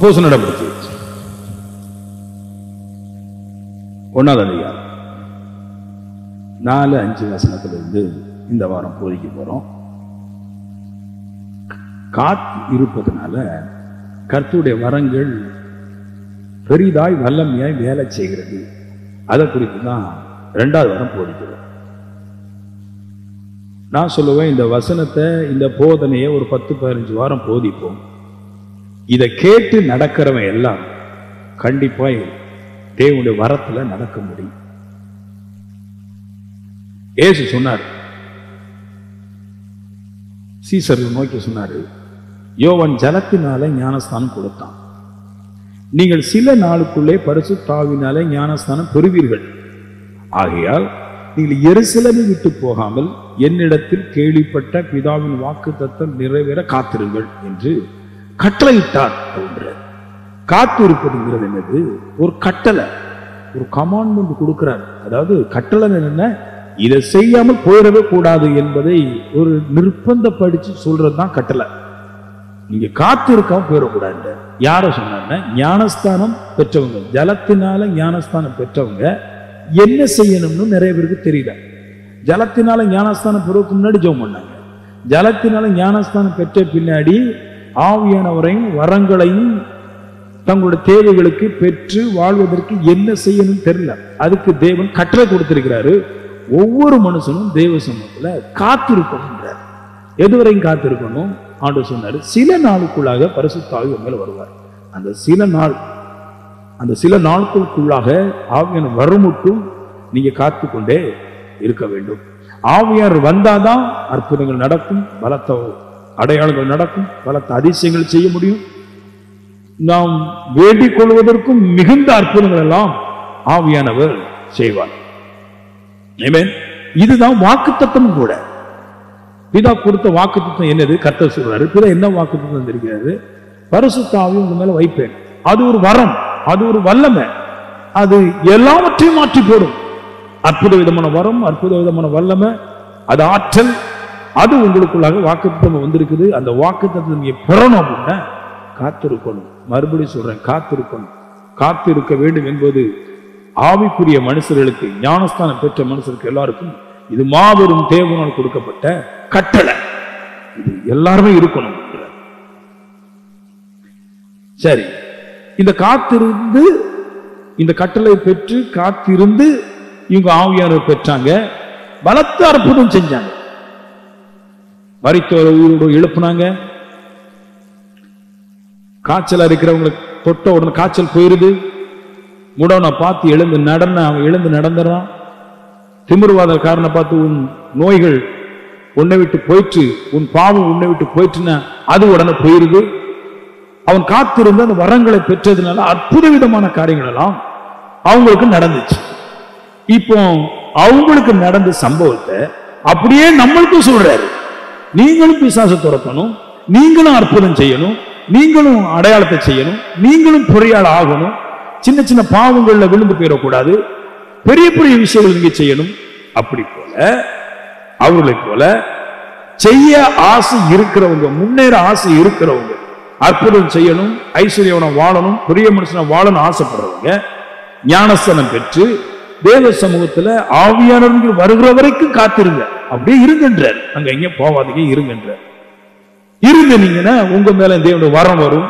அப்போஸ்தலர் நடவடிக்கை 1ஆம் அதிகாரம் 4-5 வசனத்திலிருந்து இந்த வாரம் போதிக்க போறோம். காத்து இருப்பதனால கர்த்தருடைய வரங்கள் பெரிதாய் வல்லமையாய் வேலை செய்கிறது. அதை குறித்து தான் 2வது வாரம் போதிக்கிறோம். நான் சொல்லுவேன், இந்த வசனத்தை, இந்த போதனையை ஒரு 10-15 வாரம் போதிப்போம். இதை கேட்டு நடக்கிறவன் எல்லாம் கண்டிப்பா தேவனுடைய வரத்துல நடக்க முடியும். ஏசு சொன்னார், சீசர்கள் நோக்கி சொன்னாரு, யோவான் ஜலத்தினால ஞானஸ்தானம் கொடுத்தான், நீங்கள் சில நாளுக்குள்ளே பரிசுத்த ஆவியினாலே ஞானஸ்தானம் பெறுவீர்கள். ஆகையால் நீங்கள் எருசலேமை விட்டு போகாமல் என்னிடத்தில் கேள்விப்பட்ட பிதாவின் வாக்குத்தத்தம் நிறைவேற காத்திருங்கள் என்று கட்டளையிட்டார். காத்து இருப்பதுங்கிறது என்னது? ஒரு கட்டளை, ஒரு கமாண்ட்மெண்ட் கொடுக்கிறார். அதாவது கட்டளை என்ன? இதை செய்யாமல் போயிடவே கூடாது என்பதை ஒரு நிர்பந்தப்படுத்தி சொல்றதுதான் கட்டளை. நீங்க காத்து இருக்காம போயிடக்கூடாது. யார சொன்னாங்க? ஞானஸ்தானம் பெற்றவங்க, ஜலத்தினால ஞானஸ்தானம் பெற்றவங்க என்ன செய்யணும்னு நிறைய பேருக்கு தெரியல. ஜலத்தினால ஞானஸ்தானம் பெறுவதற்கு முன்னாடி ஜெபம் பண்ணாங்க. ஜலத்தினால ஞானஸ்தானம் பெற்ற பின்னாடி ஆவியானவரையும் வரங்களையும் தங்களுடைய தேவைகளுக்கு பெற்று வாழ்வதற்கு என்ன செய்யணும் தெரியல. அதுக்கு தேவன் கட்டளை கொடுத்திருக்கிறாரு. ஒவ்வொரு மனுஷனும் தேவ சமூகத்துல காத்திருக்கணும். எதுவரையும் காத்திருக்கணும்? ஆண்டவர் சொன்னாரு, சில நாளுக்குள்ளாக பரிசுத்த ஆவி மேல வருவார். அந்த சில நாட்களுக்குள்ளாக ஆவியான வரும் மட்டும் நீங்க காத்து கொண்டே இருக்க வேண்டும். ஆவியார் வந்தாதான் அற்புதங்கள் நடக்கும், பலத்த அடையாளங்கள் நடக்கும், பலத்த அதிசயங்கள் செய்ய முடியும். நாம் வேண்டிக் கொள்வதற்கும் மிகுந்த அற்புதங்கள் எல்லாம் ஆவியானவர் செய்வார். இதுதான் வாக்குத்தத்தம் கூட. பிதா கொடுத்த வாக்குத்தத்தம் என்னது? கர்த்தர் சொல்றாரு, பிதா என்ன வாக்குத்தத்தம் இருக்கிறது? பரிசுத்த ஆவி உங்க மேல வைப்பேன். அது ஒரு வரம், அது ஒரு வல்லமை, அது எல்லாவற்றையும் மாற்றி போடும். அற்புத விதமான வரம், அற்புத விதமான வல்லமை, அது ஆற்றல், அது உங்களுக்குள்ளாக வாக்குத்தத்தம் வந்திருக்குது. அந்த வாக்குத்தத்தம் நீங்க பெறணும் அப்படின்னா காத்திருக்கணும். மறுபடியும் சொல்றேன், காத்திருக்கணும். காத்திருக்க வேண்டும் என்பது ஆவிக்குரிய மனுஷர்களுக்கு, ஞானஸ்தானம் பெற்ற மனுஷருக்கு எல்லாருக்கும் இது மாபெரும் தேவனால் கொடுக்கப்பட்ட கட்டளை. இது எல்லாருமே இருக்கணும். சரி, இந்த காத்திருந்து, இந்த கட்டளை பெற்று காத்திருந்து இவங்க ஆவியானவர் பெற்றாங்க, பலத்த அற்புதம் செஞ்சாங்க. மரித்தோரை உயிரோடு எழுப்புனாங்க. காய்ச்சலா இருக்கிறவங்களுக்கு தொட்ட உடனே காய்ச்சல் போயிருது. முடவனை பார்த்து எழுந்து நடந்துறான். திமிர்வாத காரனை பார்த்து உன் நோய்கள் உன்னை விட்டு போயிட்டு, உன் பாவம் உன்னை விட்டு போயிட்டுன்னா அது உடனே போயிருது. அவன் காத்திருந்து அந்த வரங்களை பெற்றதுனால அற்புத விதமான காரியங்கள் எல்லாம் அவங்களுக்கு நடந்துச்சு. இப்போ அவங்களுக்கு நடந்த சம்பவத்தை அப்படியே நம்மளுக்கும் சொல்றாரு. நீங்களும் பிசாசை துரத்தணும், நீங்களும் அற்புதம் செய்யணும், நீங்களும் அடையாளத்தை செய்யணும், நீங்களும் பொறியாளர் ஆகணும். சின்ன சின்ன பாவங்கள்ல விழுந்து போயிடக்கூடாது, பெரிய பெரிய விஷயங்கள் நீங்க செய்யணும். அப்படி போல அவர்களை போல செய்ய ஆசை இருக்கிறவங்க, முன்னேற ஆசை இருக்கிறவங்க, அற்புதம் செய்யணும், ஐஸ்வர்யவனை வாழணும், பெரிய மனுஷனை வாழணும் ஆசைப்படுறவங்க ஞானஸ்தானம் பெற்று தேவ சமூகத்துல ஆவியானவர்கள் வருகிற வரைக்கும் காத்திருங்க. அப்படியே இருங்கன்றார். அங்க எங்க போவாதீங்க, இருங்கன்றார். இருந்தீங்கன்னா உங்க மேல தேவனுடைய வரம் வரும்.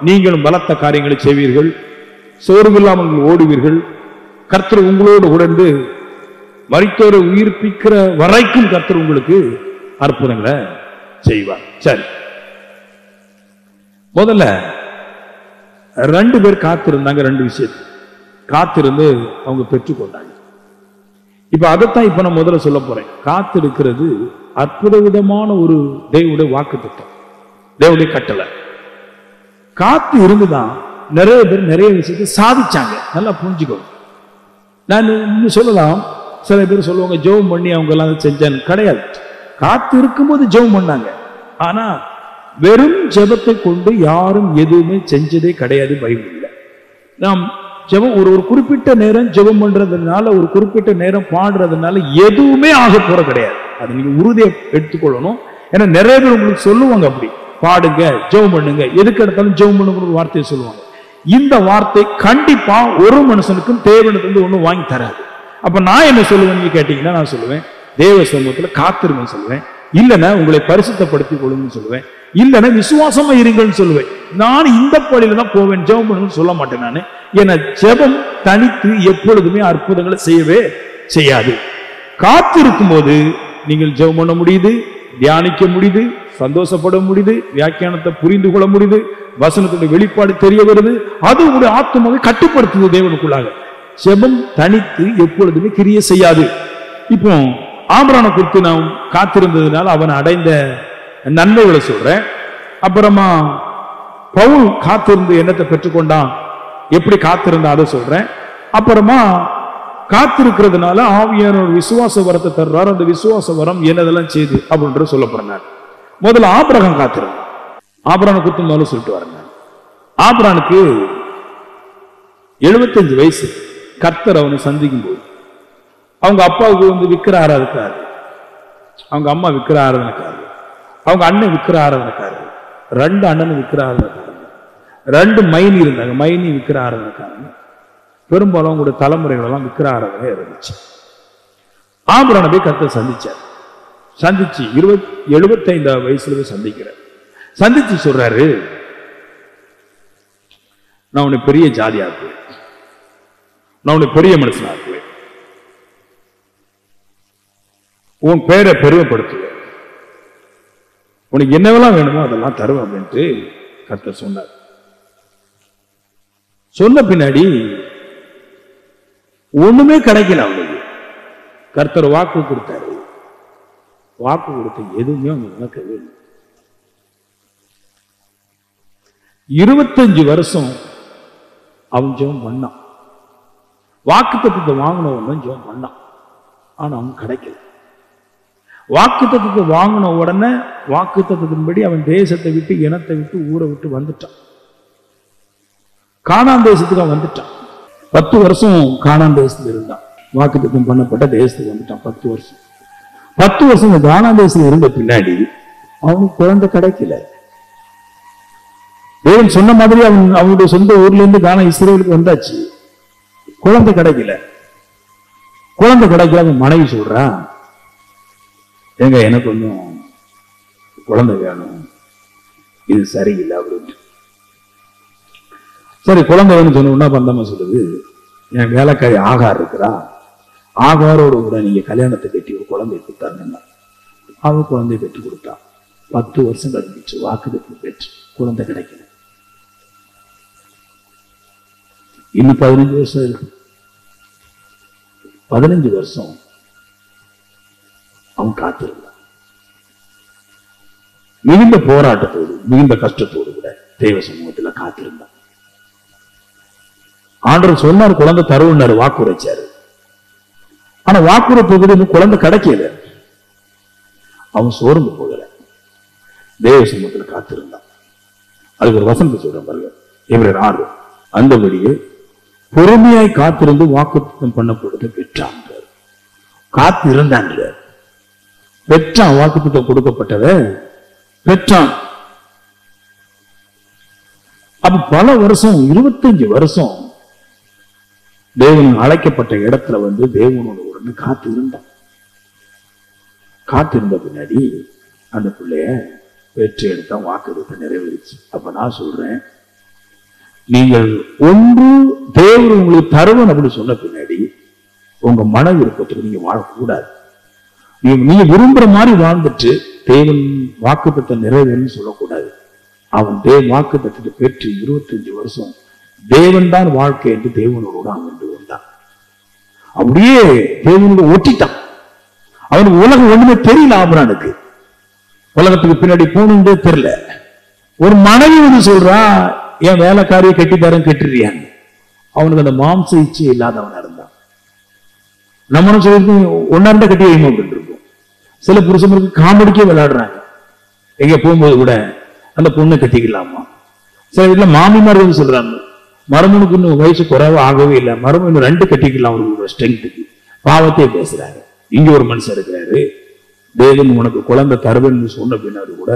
நீங்களும் பலத்த காரியங்களை செய்வீர்கள், சோர்வில்லாமல் ஓடுவீர்கள். கர்த்தர் உங்களோடு உடந்து மரித்தோரை உயிர்ப்பிக்கிற வரைக்கும் கர்த்தர் உங்களுக்கு அற்புதங்களை செய்வார். சரி, முதல்ல 2 பேர் காத்திருந்தாங்க. 2 விஷயத்தை காத்திருந்து அவங்க பெற்றுக்கொண்டாங்க. இப்ப அதைத்தான் இப்ப நான் முதல்ல சொல்ல போறேன். காத்திருக்கிறது அற்புத விதமான ஒரு தேவனுடைய வாக்குத்தத்தம், தேவனுடைய கட்டளை. காத்து இருந்துதான் நிறைய பேர் நிறைய விஷயத்தை சாதிச்சாங்க. நல்லா புரிஞ்சுக்கணும். நான் இன்னும் சொல்லலாம், சில பேர் சொல்லுவாங்க ஜெபம் பண்ணி அவங்க எல்லாம் செஞ்சாங்க. கிடையாது. காத்து இருக்கும்போது ஜெபம் பண்ணாங்க. ஆனா வெறும் ஜெபத்தை கொண்டு யாரும் எதுவுமே செஞ்சதே கிடையாது பைபிள்ல. நாம் ஜெபம் ஒரு குறிப்பிட்ட நேரம் ஜெபம் பண்றதுனால, ஒரு குறிப்பிட்ட நேரம் பாடுறதுனால எதுவுமே ஆக போற கிடையாது. அது நீங்க உறுதியை எடுத்துக்கொள்ளணும். ஏன்னா நிறைய பேர் உங்களுக்கு சொல்லுவாங்க, அப்படி பாடுங்க, ஜெபம் பண்ணுங்க, எதுக்கு எடுத்தாலும் ஜெபம் பண்ணுங்கிற ஒரு வார்த்தையை சொல்லுவாங்க. இந்த வார்த்தை கண்டிப்பா ஒரு மனுஷனுக்கும் தேவனிடத்துல ஒண்ணு வாங்கி தராது. அப்ப நான் என்ன சொல்லுவேன்னு கேட்டீங்கன்னா, நான் சொல்லுவேன் தேவ சமூகத்துல காத்திருங்கன்னு சொல்லுவேன். இல்லைன்னா உங்களை பரிசுத்தப்படுத்திக் கொள்ளுங்கன்னு சொல்லுவேன். இல்லைன்னா விசுவாசமா இருங்கன்னு சொல்லுவேன். நான் இந்த பள்ளியில தான் போவேன், ஜெபம் பண்ணுன்னு சொல்ல மாட்டேன். நான் ஏன்னா ஜெபம் தனித்து எப்பொழுதுமே அற்புதங்களை செய்யவே செய்யாது. காத்திருக்கும் போது நீங்கள் ஜெபம் பண்ண முடியுது, தியானிக்க முடியுது, சந்தோஷப்பட முடியுது, வியாக்கியானத்தை புரிந்து கொள்ள முடியுது, வசனத்துடைய வெளிப்பாடு தெரிய வருது. அது உங்களுடைய ஆத்மாவை கட்டுப்படுத்துது தேவனுக்குள்ளாக. ஜெபம் தனித்து எப்பொழுதுமே கிரியை செய்யாது. இப்போ ஆபிரகாமை குறித்து நாம் காத்திருந்ததுனால அவன் அடைந்த நன்மைகளை சொல்றேன். அப்புறமா பவுல் காத்திருந்து என்னத்தை பெற்றுக்கொண்டான், எப்படி காத்திருந்தா அதை சொல்றேன். அப்புறமா காத்திருக்கிறதுனால ஆவியானவர் விசுவாச வரத்தை தர்றார். அந்த விசுவாச வரம் என்னதெல்லாம் செய்து அப்படின்ற சொல்ல போறேன். முதல்ல ஆபிரகாம் காத்திருந்தான். ஆபிரகாமை குறித்து முதல்ல சொல்லிட்டு வரேன். ஆபிரகாமுக்கு 75 வயசு. கர்த்தர் அவனை சந்திக்கும் போது அவங்க அப்பாவுக்கு வந்து விக்கிர ஆராதனைக்காரர், அவங்க அம்மா விக்கிர ஆராதனைக்காரர், அவங்க அண்ணன் விக்கிர ஆராதனைக்காரர், 2 அண்ணன் விக்கிர ஆராதனைக்காரங்க, 2 மைனி இருந்தாங்க, மைனி விக்கிர ஆராதனைக்காரங்க. பெரும்பாலும் அவங்களுடைய தலைமுறைகள் எல்லாம் விக்கிர ஆராதனை இருந்துச்சு. ஆபிரகாமை போய் கர்த்தர் சந்திச்சார். சந்திச்சு 75 வயசுல போய் சந்திக்கிறார். சந்திச்சு சொல்றாரு, நான் உன்னை பெரிய ஜாதி ஆக்குவேன், நான் உன்னை பெரிய மனுஷன் ஆக்குவேன், உன் பேரை பெருமைப்படுத்துவேன், உனக்கு என்னவெல்லாம் வேணுமோ அதெல்லாம் தருவேன் அப்படின்ட்டு கர்த்தர் சொன்னார். சொன்ன பின்னாடி ஒண்ணுமே கிடைக்கல அவனுக்கு. கர்த்தர் வாக்கு கொடுத்தாரு. வாக்கு கொடுத்த எதுவுமே அவனுக்கு நடக்கவே இல்லை. 25 வருஷம் அவன் ஜெபம் பண்ணான். வாக்கு தத்துவத்தை வாங்கினவன் ஜெபம் பண்ணான். ஆனா அவன் கிடைக்கல. வாக்கு தத்துவத்தை வாங்கின உடனே வாக்கு தத்துவத்தின்படி அவன் தேசத்தை விட்டு, இனத்தை விட்டு, ஊரை விட்டு வந்துட்டான். கானான் தேசத்துக்கு அவன் வந்துட்டான். 10 வருஷம் கானான் தேசத்துல இருந்தான். வாக்கு தத்துவம் பண்ணப்பட்ட தேசத்துக்கு வந்துட்டான். 10 வருஷம் 10 வருஷம் கானான் தேசத்துல இருந்த பின்னாடி அவனுக்கு குழந்தை கிடைக்கல. தேவன் சொன்ன மாதிரி அவனுடைய சொந்த ஊர்ல இருந்து கானா இஸ்ரேலுக்கு வந்தாச்சு. குழந்தை கிடைக்கல. குழந்தை கிடைக்கல. அவன் மனைவி சொல்றான், ஏங்க எனக்கு கொஞ்சம் குழந்தை வேணும், இது சரியில்லை அப்படின்ட்டு. சரி, குழந்தை வேணும்னு சொன்ன பந்தமா சொல்லுது, என் வேலைக்காரி ஆகார் இருக்கிறா, ஆகாரோட கூட நீங்க கல்யாணத்தை கட்டி ஒரு குழந்தைய கொடுத்தாருன்னா அவன் குழந்தைய பெற்று கொடுத்தா. 10 வருஷம் கழிச்சு வாக்குறுதி பெற்று குழந்தை கிடைக்கல. இன்னும் 15 வருஷம் இருக்கு. 15 வருஷம் அவன் காத்திருந்தான். மிகுந்த போராட்டத்தோடு, மிகுந்த கஷ்டத்தோடு கூட தேவ சமூகத்துல காத்திருந்தான். ஆண்டவர் சொன்னார் குழந்தை தருவன்னாரு, வாக்குரைச்சாரு. ஆனா வாக்குறுதி குழந்தை கிடைக்கல. அவன் சோர்ந்து போகல. தேவ சமூகத்துல காத்திருந்தான். அதுக்கு ஒரு வசனத்தை சொல்றேன் பாருங்க, எபிரேயர் 6. அந்தபடியே பொறுமையாய் காத்திருந்து வாக்குத்தத்தம் பண்ணப்படுவதை பெற்றான். காத்திருந்தான், பெற்றான். வாக்குத்தத்தம் கொடுக்கப்பட்டத பெற்றான். அப்ப பல வருஷம், 25 வருஷம் தேவன் அழைக்கப்பட்ட இடத்துல வந்து தேவனோட உடனே காத்து இருந்தான். காத்திருந்த பின்னாடி அந்த பிள்ளைய பெற்று எடுத்தா, வாக்குறுதி நிறைவேறிச்சு. அப்ப நான் சொல்றேன், நீங்கள் ஒன்று தேவன் உங்களுக்கு தருவன் அப்படின்னு சொன்ன பின்னாடி உங்க மன விருப்பத்துக்கு நீங்க வாழக்கூடாது. நீங்க விரும்புற மாதிரி வாழ்ந்துட்டு தேவன் வாக்குத்தத்தம் நிறைவேறுன்னு சொல்லக்கூடாது. அவன் வாக்கு தத்துவத்தை பெற்று 25 வருஷம் தேவன் தான் வாழ்க்கை என்று தேவனோடு அமர்ந்து வந்தான். அப்படியே தேவனோடு ஒட்டிட்டான். அவனுக்கு உலகம் ஒண்ணுமே தெரியல. ஆபிரகாமுக்கு உலகத்துக்கு பின்னாடி போகணுன்றே தெரியல. ஒரு மனைவி வந்து சொல்றா, என் வேலைக்காரியை கட்டித்தாரன் கட்டிடுறியாங்க. அவனுக்கு அந்த மாம்ச இச்சை இல்லாதவனா இருந்தான். நம்மளும் சொல்லி ஒன்னாண்ட கட்டி வைமா அப்படின்னு இருக்கும். சில புருஷனுக்கு காமெடிக்கே விளையாடுறாங்க. எங்க போகும்போது கூட அந்த பொண்ணை கட்டிக்கலாமா. சில வீட்டுல மாமிமார்கள் சொல்றாங்க, மருமனுக்கு இன்னும் வயசு குறைவா ஆகவே இல்லை, மருமன் இன்னும் 2 கட்டிக்கலாம் அவருக்கு ஸ்ட்ரென்த்துக்கு. பாவத்தையே பேசுறாங்க. இங்க ஒரு மனுஷன் இருக்கிறாரு, தேவன் உனக்கு குழந்தை தருவேன்னு சொன்ன பின்னாடி கூட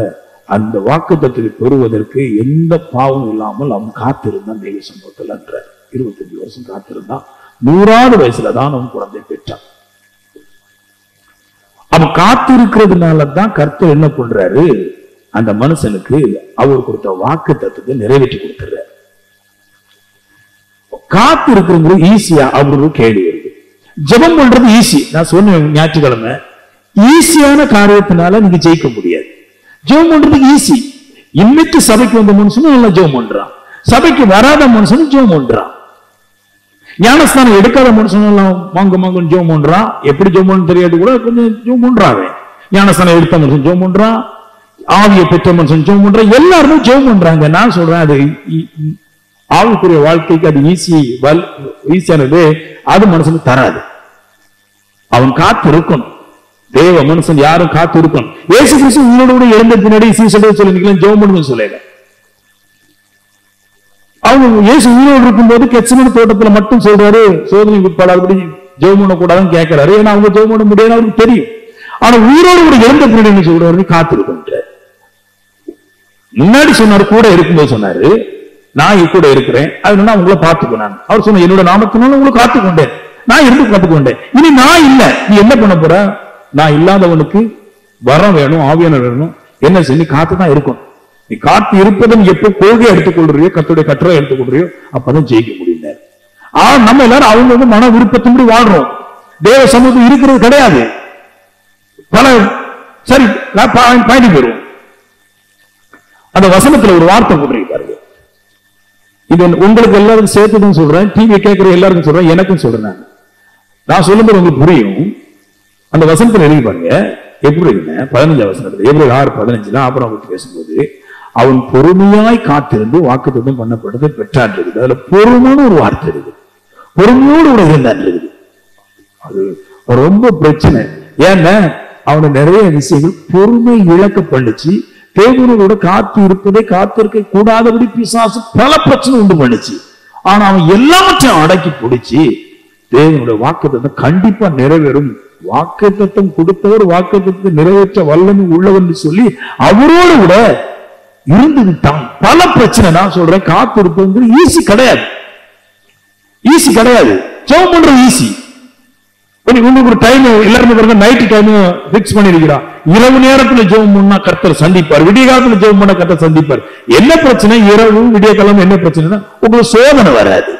அந்த வாக்குத்தத்தத்தை பெறுவதற்கு எந்த பாவம் இல்லாமல் அவன் காத்திருந்தான் தெய்வ சம்பவத்தில். 25 வருஷம் காத்திருந்தான். 100வது வயசுலதான் அவன் குழந்தை பெற்றான். அவன் காத்திருக்கிறதுனாலதான் கர்த்தர் என்ன பண்றாரு, அந்த மனுஷனுக்கு அவர் கொடுத்த வாக்குத்தத்தத்தை நிறைவேற்றி கொடுத்துறாரு. காத்து இருக்கிறது ஈஸியா அப்படின்னு கேள்வி வருது. ஜெபம் பண்றது ஈஸி. நான் சொன்னேன் ஞாயிற்றுக்கிழமை, ஈஸியான காரியத்தினால நீங்க ஜெயிக்க முடியாது. ஜெபம் பண்றது ஈஸி. இன்னைக்கு சபைக்கு வந்த மனுஷனும் நல்லா ஜெபம் பண்றான், சபைக்கு வராத மனுஷனும் ஜெபம் பண்றான், ஞானஸ்தானம் எடுக்காத மனுஷனும் எல்லாம் மாங்கன்னு ஜெபம் பண்றான். எப்படி ஜெபம் பண்ணு தெரியாது கூட கொஞ்சம் ஜெபம் பண்றாங்க. ஞானஸ்தானம் எடுத்த மனுஷன் ஜெபம் பண்றான், ஆவியை பெற்ற மனுஷன் ஜெபம் பண்றான், எல்லாருமே ஜெபம் பண்றாங்க. நான் சொல்றேன் அது ஆவிக்குரிய வாழ்க்கைக்கு அது ஈஸியானது அது மனுஷனுக்கு தராது. அவன் காத்து இருக்கணும். தேவ மனுஷன் யாரும் காத்து இருக்கணும். இயேசு கிறிஸ்து உங்களோட எழுந்த பின்னாடி சீசர்கள் சொல்லி ஜெபம் பண்ணுன்னு சொல்லல. அவங்க இயேசு உயிரோடு இருக்கும்போது கெத்செமனே தோட்டத்துல மட்டும் சொல்றாரு சோதனை உட்படாதபடி ஜெபம் பண்ணக்கூடாதுன்னு கேட்கிறாரு. ஏன்னா அவங்க ஜெபம் பண்ண முடியாது அவருக்கு தெரியும். ஆனா உயிரோடு கூட எழுந்த பின்னாடி என்ன சொல்றாரு, காத்து இருக்கின்ற. முன்னாடி சொன்னாரு கூட இருக்கும்போது சொன்னாரு நான் கூட இருக்கிறேன், அதனால உங்களை பார்த்துக்கொண்டேன். அவர் சொன்ன என்னோட நாமத்தினால உங்களை காத்துக்கொண்டேன், நான் இருந்து காத்துக்கொண்டேன். இனி நான் இல்ல, நீ என்ன பண்ண போற? நான் இல்லாதவனுக்கு வரம் வேணும், ஆவியானவர் வேணும். என்ன செய்ய, நீ காத்துதான் இருக்கணும். நீ காத்து இருப்பதும் எப்ப கொள்கையை எடுத்துக்கொள்றியோ, கர்த்தருடைய கட்டளை எடுத்துக்கொள்றியோ, அப்பதான் ஜெயிக்க முடியும். ஆனா நம்ம எல்லாரும் அவங்க மன விருப்பத்தின்படி வாழ்றோம். தேவ சமூகம் இருக்கிறது கிடையாது. பல சரி பயணி பெறுவோம். அந்த வசனத்துல ஒரு வார்த்தை போட்டிருக்காரு. இது உங்களுக்கு எல்லாருக்கும் சேர்த்துதான் சொல்றேன், டிவி கேட்கிற எல்லாருக்கும் சொல்றேன், எனக்கும் சொல்றேன். நான் சொல்லும்போது உங்களுக்கு புரியும். அந்த வசனத்துல எழுதி பாருங்க எப்படி இருக்குங்க. 15 வசனத்துல Ebrேயர் 6:15 அப்புறம் பத்தி பேசும்போது அவன் பொறுமையாய் காத்திருந்து வாக்குத்தத்தம் பண்ணப்பட்டது பெற்றான் இருக்குது. அதுல பொறுமையான ஒரு வார்த்தை இருக்குது, பொறுமையோடு கூட இருந்தான் இருக்குது. அது ரொம்ப பிரச்சனை. ஏன்னா அவனுக்கு நிறைய விஷயங்கள் பொறுமை இழக்க பண்ணுச்சு. தேவனோட காத்து இருப்பதை காத்திருக்க கூடாதபடி பிசாசு பல பிரச்சனை உண்டு பண்ணுச்சு. ஆனா அவன் எல்லாவற்றையும் அடக்கி பிடிச்சி தேவனுடைய வாக்குத்தத்தம் கண்டிப்பா நிறைவேறும், வாக்குத்தத்தம் கொடுத்தவர் வாக்குத்தத்தத்தை நிறைவேற்ற வல்லமை உள்ளவர் சொல்லி அவரோடு கூட இருந்து விட்டான். பல பிரச்சனை. நான் சொல்றேன் காத்து இருப்பது ஈஸி கிடையாது, ஈஸி கிடையாது. ஜெபம் பண்றது ஈஸி. உங்களுக்கு ஒரு டைம் எல்லாருமே பாருங்க, நைட் டைம் பிக்ஸ் பண்ணிருக்கிறான். இரவு நேரத்துல ஜெபம் பண்ணா கர்த்தர் சந்திப்பார், விடிய காலத்துல ஜெபம் பண்ணா கர்த்தர் சந்திப்பார். என்ன பிரச்சனை, இரவு விடிய காலம் என்ன பிரச்சனைனா உங்களுக்கு சோதனை வராது,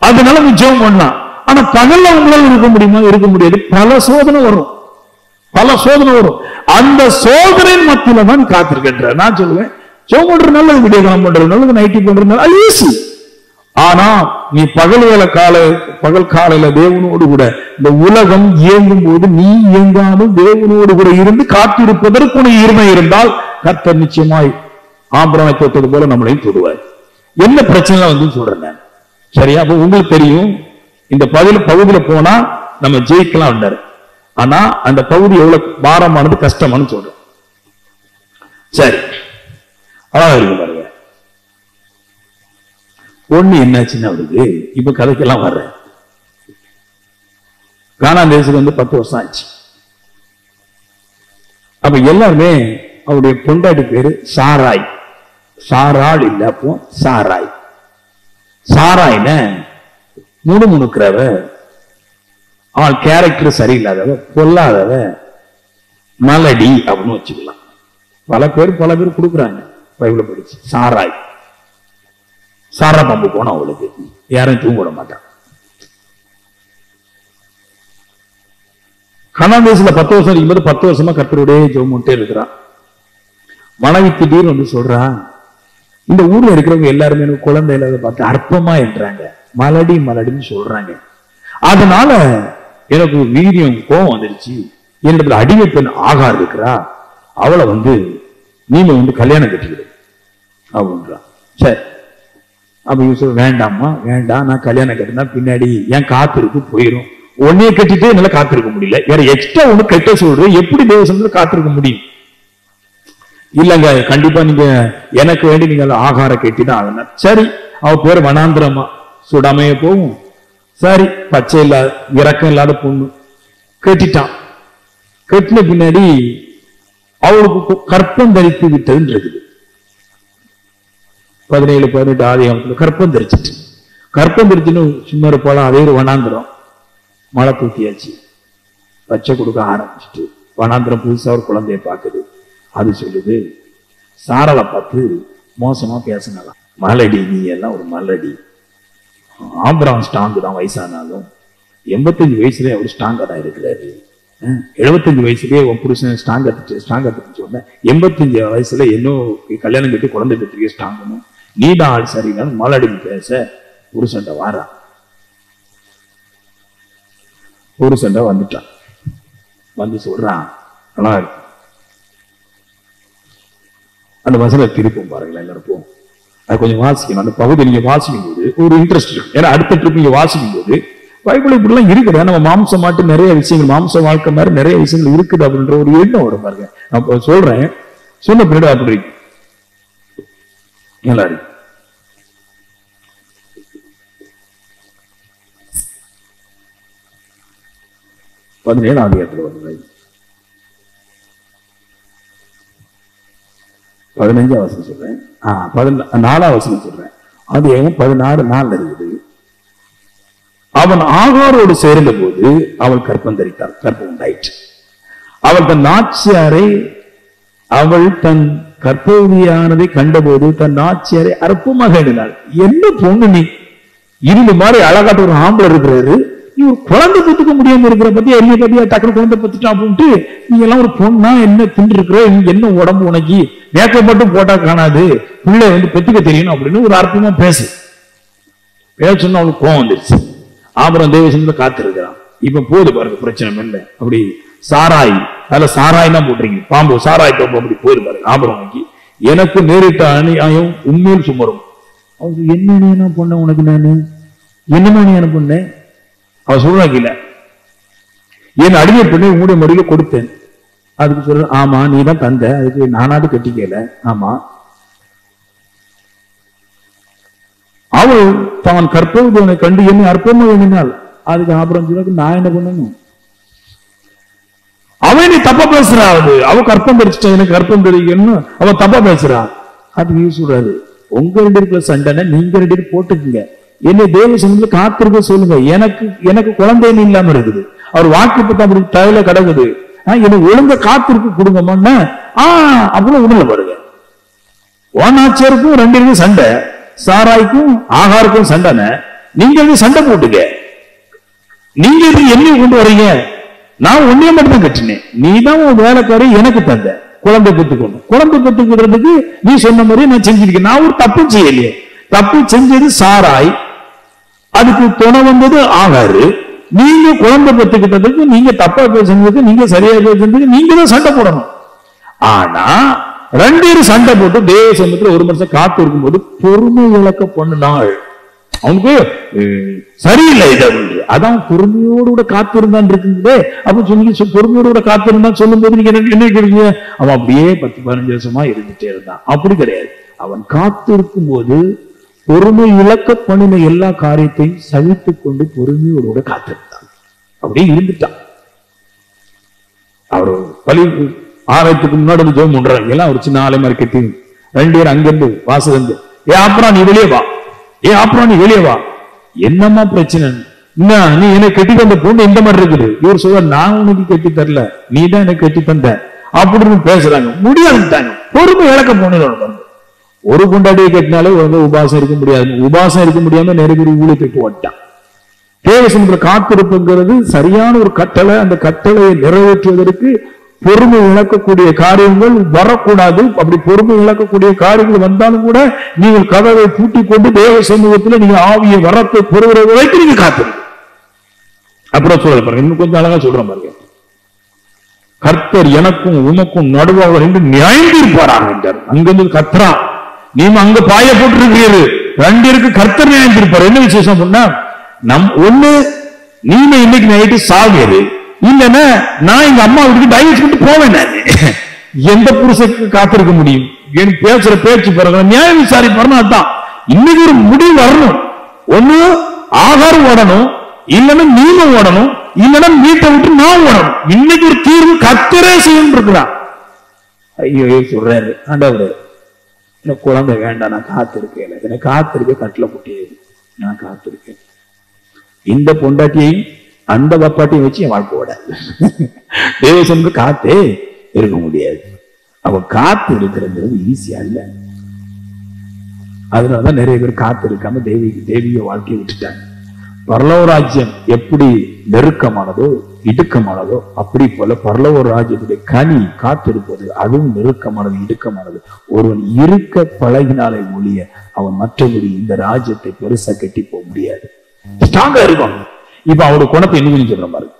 அதனால நீ ஜெபம் பண்ணலாம். ஆனா பகல்ல உங்களால் இருக்க முடியுமா? இருக்க முடியாது. பல சோதனை வரும், பல சோதனை வரும். அந்த சோதனையின் மத்தியில தான் காத்திருக்கின்ற. நான் சொல்லுவேன் ஜெபம் பண்றது நல்லது, விடிய காலம் பண்றது நல்லது, நைட்டு பண்றது நல்லது, ஈஸி. ஆனா நீ பகல் காலையில தேவனோடு கூட இந்த உலகம் இயங்கும் போது நீ இயங்காமல் தேவனோடு கூட இருந்து காத்திருப்பதற்கு உனக்கு இருமை இருந்தால் கர்த்தர் நிச்சயமாய் ஆபிரகாமை தொட்டது போல நம்மளையும் தொடுவார். என்ன பிரச்சனை வந்து சொல்றேன் சரியா? அப்ப உங்களுக்கு தெரியும் இந்த பகுதியில போனா நம்ம ஜெயிக்கலாம். ஆனா அந்த பகுதி எவ்வளவு பாரமானது கஷ்டமானு சொல்றோம். சரி, அழகா இருக்கு பாருங்க. ஒண்ணு என்னாச்சுன்னா அவருக்கு இப்ப கதைக்கெல்லாம் வர்றேன். கானான் தேசத்துக்கு வந்து 10 வருஷம் ஆச்சு. அப்ப எல்லாருமே அவருடைய பொண்டாட்டி பேரு சாராய். சாராள் இல்ல, அப்போ சாராய். சாராய்ன முணுமுணுக்கிறவ, அவள் கேரக்டர் சரியில்லாதவ, பொல்லாதவ, மலடி அப்படின்னு வச்சுக்கலாம். பல பேர் கொடுக்குறாங்க பைபிள படிச்சு. சாராய், சாரா பம்பு போனா அவளுக்கு யாரும் தூங்க விட மாட்டான். கானான் தேசத்துல 10 வருஷம் இருக்கும்போது 10 வருஷமா கர்த்தருடைய ஜெபம் பண்ணிட்டே இருக்கிறான். மனைவி திடீர்னு வந்து சொல்றா, இந்த ஊர்ல இருக்கிறவங்க எல்லாருமே எனக்கு குழந்தை இல்லாத பார்த்து அற்பமா என்றாங்க, மலடின்னு சொல்றாங்க. அதனால எனக்கு வீரியம் கோபம் வந்துருச்சு. என்னிடத்துல அடிமை பெண் ஆகார் இருக்கிறா, அவளை வந்து நீங்க வந்து கல்யாணம் கட்டிக்கிடு அப்படின்றா. சரி, அப்ப சொல்ல வேண்டாமா, வேண்டாம், நான் கல்யாணம் கட்டினா பின்னாடி என் காத்திருக்கு போயிடும். ஒன்னையே கட்டிட்டு என்னால காத்திருக்க முடியல, வேற எக்ஸ்ட்ரா ஒண்ணு கட்ட சொல்றேன், எப்படி தேவசத்துல காத்திருக்க முடியும்? இல்லங்க, கண்டிப்பா நீங்க எனக்கு வேண்டி நீங்க ஆகாரம் கட்டிதான் ஆகணும். சரி, அவ பேர் வனாந்திரமா சுடாமைய போகும். சரி, பச்சை இல்லாத இறக்கம் இல்லாத பொண்ணு கட்டிட்டான். கட்டின பின்னாடி அவளுக்கு கற்பம் தரித்து விட்டதுன்னு இருக்குது. 17-18 ஆதியாகமத்துல கற்பம் தரிச்சிட்டு, கற்பம் தரிச்சுன்னு சும்மா இருப்பாலும் அதே ஒரு வனாந்திரம் மழை தூக்கியாச்சு, பச்சை கொடுக்க ஆரம்பிச்சுட்டு வனாந்திரம் புதுசா ஒரு குழந்தைய பார்க்குது. அது சொல்லுது, சாராளை பார்த்து மோசமா பேசினாலாம், மலடி நீ எல்லாம் ஒரு மலடி, ஆபிரகாம் ஸ்ட்ராங்கு தான் வயசானாலும் 85 வயசுலயே அவர் ஸ்ட்ராங்கா தான் இருக்கிறாரு, 75 வயசுலயே உன் புருஷன் ஸ்ட்ராங்கா சொன்ன 85 வயசுல இன்னும் கல்யாணம் கட்டி குழந்தை பெற்றிருக்க ஸ்ட்ராங்கணும், நீ தான் ஆள் சரினாலும் மலடி பேச புருஷன்ட வாரா. புருஷன்ட வந்துட்டான், வந்து சொல்றான், நல்லா இருக்கு. அந்த வசனம் திருப்பும் பாருங்களேன் எல்லாருக்கும், அது கொஞ்சம் வாசிக்கணும். அந்த பகுதி நீங்க வாசிக்கும் போது ஒரு இன்ட்ரெஸ்ட் இருக்கும். ஏன்னா அடுத்த ட்ரிப் நீங்க வாசிக்கும் போது பைபிள் இப்படிலாம் இருக்குது, நம்ம மாம்சம் மாட்டு நிறைய விஷயங்கள், மாம்ச வாழ்க்கை மாதிரி நிறைய விஷயங்கள் இருக்குது அப்படின்ற ஒரு எண்ணம் வரும் பாருங்க. நான் சொல்றேன், சொன்ன பின்னாடி அப்படி நல்லா இருக்கு. பதினேழாம் அதிகாரத்துல வந்து 15ஆம் வசனம் சொல்றேன், 4ஆம் வசனம் சொல்றேன். அது 16:4 இருக்குது. அவன் ஆகாரோடு சேர்ந்த போது அவள் கற்பம் தரித்தாள், கற்பம் உண்டாயிற்று. அவள் தன் நாச்சியாரை, அவள் தன் கற்பவதியானதை கண்டபோது தன் நாச்சியாரை அற்பமாக எண்ணினாள். என்ன பொண்ணு நீ, இரும்பு மாதிரி அழகாட்ட ஒரு ஆம்பளை இருக்கிறாரு, நீ ஒரு குழந்தை பெற்றுக்க முடியாம இருக்கிற பத்தியா, எரிய பத்தியா, டக்குனு குழந்தை பெற்றுட்டா அப்படின்ட்டு நீங்க எல்லாம் ஒரு பொண்ணா என்ன தின்று இருக்கிற, என்ன உடம்பு உனக்கு மேக்கப் மட்டும் போட்டா காணாது, பிள்ளை வந்து பெற்றுக்க தெரியணும் அப்படின்னு ஒரு அர்த்தமா பேசு. பேசணும்னு அவனுக்கு கோவம் வந்துருச்சு. ஆபரம் தேவசத்துல காத்திருக்கிறான். இப்ப போது பாருங்க, பிரச்சனை இல்லை. அப்படி சாராய், அதுல சாராய் தான் போட்டுறீங்க, பாம்பு சாராய் பாம்பு அப்படி போது பாருங்க. ஆபரம் வாங்கி எனக்கு நேரிட்ட அநியாயம் உண்மையில் சுமரும். அவங்க என்ன பொண்ண உனக்கு, நானு என்னமா நீ என்ன பொண்ணேன், அவ சொல்றாங்க இல்ல, என் அடிமை பண்ணி உங்களுடைய மடியில கொடுத்தேன். அதுக்கு சொல்ற, ஆமா நீ தான் தந்த, அதுக்கு நானாவது கட்டிக்கல. ஆமா, அவள் தான் கற்பவனை கண்டு என்னை அற்பமா எண்ணினாள். அதுக்கு ஆபரம் சொல்ல, நான் என்ன பண்ணணும், அவன் நீ தப்பா பேசுறா, அவ கற்பம் தெரிச்சுட்டா, எனக்கு கற்பம் தெரியுன்னு அவ தப்பா பேசுறா. அதுக்கு சொல்றாரு, உங்க 2 பேருக்குள்ள சண்டைன்னா நீங்க 2 பேரும் போட்டுக்குங்க, என்னை தேவ சமூகத்துல காத்திருக்க சொல்லுங்க, எனக்கு குழந்தைன்னு இல்லாம இருக்குது, அவர் வாக்கு பத்தி அப்படி தலையில கிடக்குது, என்னை ஒழுங்க காத்திருக்க கொடுங்கம்மா. அவ்வளவு உடல பாருங்க. ஓனாச்சியருக்கும் 2 பேருக்கும் சண்டை, சாராய்க்கும் ஆகாருக்கும் சண்டை. நீங்க சண்டை போட்டுக்க, நீங்க என்ன கொண்டு வரீங்க, நான் உன்னைய மட்டும் தான் கட்டினேன், நீ தான் உன் வேலைக்காரி எனக்கு தந்த, குழந்தை பெற்றுக்கணும், குழந்தை பெற்றுக்கிறதுக்கு நீ சொன்ன மாதிரி நான் செஞ்சிருக்கேன், நான் ஒரு தப்பு செய்யலையே, தப்பு செஞ்சது சாராய், அதுக்கு துணை வந்தது ஆகாரு, நீங்க குழந்தை பெற்றுக்கிட்டதுக்கு, நீங்க தப்பா பேசுறதுக்கு, நீங்க சரியா பேசுறதுக்கு நீங்க தான் சண்டை போடணும். ஆனா 2 பேரும் சண்டை போட்டு தேவ சமூகத்துல ஒரு மனுஷன் காத்து இருக்கும் போது பொறுமை இழக்க பண்ணினாள். அவனுக்கு சரியில்லை இதை, அதான் பொறுமையோடு கூட காத்திருந்தான் இருக்குது. அப்ப சொல்லி பொறுமையோடு கூட காத்திருந்தான் சொல்லும் போது நீங்க என்ன கேட்குறீங்க, அவன் அப்படியே 10-15 வருஷமா இருந்துட்டே இருந்தான். அப்படி கிடையாது, அவன் காத்து இருக்கும் போது பொறுமை இழக்க பண்ணின எல்லா காரியத்தையும் சகித்துக் கொண்டு பொறுமையோடு கூட காத்திருந்தான், அப்படியே இருந்துட்டான். அவரு பலி ஆராயத்துக்கு முன்னாடி ஜோம் பண்றாங்க எல்லாம், ஒரு சின்ன ஆலை மாதிரி கட்டி 2 பேர் அங்கிருந்து வாசல் இருந்து, அப்புறம் நீ வெளியே வா, அப்புறம் நீ வெளியே வா, என்னமா பிரச்சனை, நீ எனக்கு கட்டி தந்த பொண்ணு இந்த மாதிரி இருக்குது. இவர் சொல்ற, நான் உனக்கு கட்டி தரல, நீ தான் எனக்கு கட்டி தந்த அப்படின்னு பேசுறாங்க. முடியாதுட்டாங்க, பொறுமை இழக்க போனது. ஒரு கொண்டாடியை கட்டினாலே உபாசம் இருக்க முடியாது, உபாசம் இருக்க முடியாம நிறைய ஊழியத்துக்கு ஓட்டான். தேவசமுத்திர காத்திருப்புங்கிறது சரியான ஒரு கட்டளை. அந்த கட்டளையை நிறைவேற்றுவதற்கு பொறுமை இழக்கக்கூடிய காரியங்கள் வரக்கூடாது. அப்படி பொறுமை இழக்கக்கூடிய காரியங்கள் வந்தாலும் கூட நீங்கள் கதவை பூட்டி கொண்டு தேவ சமூகத்தில் நீங்க ஆவிய வரத்தை பெறுகிற வரைக்கும் நீங்க காத்திருக்க. அப்புறம் சொல்ல பாருங்க, இன்னும் கொஞ்சம் அழகா சொல்ற பாருங்க, கர்த்தர் எனக்கும் உமக்கும் நடுவாக நின்று நியாயந்திருப்பாராக என்றார். அங்கிருந்து கர்த்தரா நீங்க அங்க பாய போட்டிருக்கிறீர்கள், 2 பேருக்கு கர்த்தர் நியாயந்திருப்பார். என்ன விசேஷம் சொன்னா, ஒண்ணு நீங்க இன்னைக்கு நைட்டு சாகியது, இல்லைன்னா நான் எங்க அம்மா வீட்டுக்கு டைவர்ஸ் பண்ணிட்டு போவேன். எந்த புருஷனுக்கு காத்திருக்க முடியும்? பேசுற பேச்சு பிறகு நியாயம் விசாரிப்பாருன்னு அதான். இன்னைக்கு ஒரு முடிவு வரணும், ஒண்ணு ஆகாரம் ஓடணும், இல்லைன்னா நீங்க ஓடணும், இல்லைன்னா வீட்டை விட்டு நான் ஓடணும். இன்னைக்கு ஒரு தீர்வு கர்த்தரே செய்யும் இருக்கிறான். ஐயோ சொல்றாரு, ஆண்டவரே எனக்கு குழந்தை வேண்டாம், நான் காத்திருக்கேன், எனக்கு காத்திருக்க கட்டில புட்டியது, நான் காத்திருக்கேன். இந்த பொண்டாட்டியையும் அந்த பாப்பாட்டியும் வச்சு என் வாழ்க்கை ஓடாது. தேவசனுக்கு காத்தே இருக்க முடியாது. அவன் காத்து இருக்கிறது ஈஸியா இல்ல. அதனாலதான் நிறைய பேர் காத்து இருக்காம தெய்வீக வாழ்க்கையை விட்டுட்டாங்க. பரலோக ராஜ்யம் எப்படி நெருக்கமானதோ இடுக்கமானதோ அப்படி போல பரலோக ராஜ்யத்துடைய கனி காத்திருப்பது அதுவும் நெருக்கமானது இடுக்கமானது. ஒருவன் இருக்க பழகினாலே ஒழிய அவன் மற்றபடி இந்த ராஜ்யத்தை பெருசா கட்டி போக முடியாது. ஸ்ட்ராங்கா இருக்கும். இப்ப அவரோட குணத்தை என்ன சொல்ற மாதிரி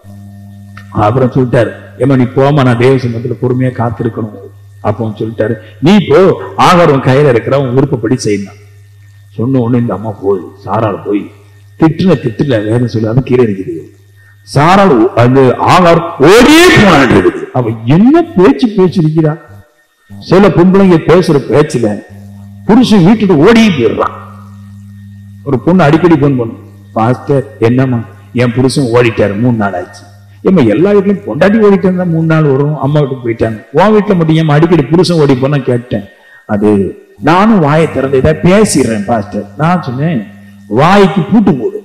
அப்புறம் சொல்லிட்டாரு, ஏமா நீ போமா, நான் தேவ சமூகத்துல பொறுமையா காத்திருக்கணும். அப்போ சொல்லிட்டாரு, நீ இப்போ ஆகாரம் கையில இருக்கிற உன் விருப்பப்படி செய்யணும். சொன்ன உடனே இந்த அம்மா போய் சாரால் போய் திட்டுல வேற சொல்லி அது கீழே இருக்குது. சாரால் அந்த ஆகார் ஓடியே போனான் இருக்குது. அவ என்ன பேச்சு இருக்கிறா. சில பொம்பளைங்க பேசுற பேச்சுல புருஷன் வீட்டுக்கு ஓடியே போயிடுறான். ஒரு பொண்ணு அடிக்கடி போன் பண்ணும், பாஸ்டர் என்னம்மா என் புருஷன் ஓடிட்டாரு 3 நாள் ஆச்சு. ஏமா எல்லா வீட்லயும் பொண்டாட்டி ஓடிட்டாங்க, 3 நாள் வரும், அம்மா வீட்டுக்கு போயிட்டாங்க. உன் வீட்டுல மட்டும் ஏமா அடிக்கடி புருஷன் ஓடி போனா கேட்டேன். அது நானும் வாயை திறந்து இதை பேசிடுறேன் பாஸ்டர். நான் சொன்னேன், வாய்க்கு பூட்டு போடு.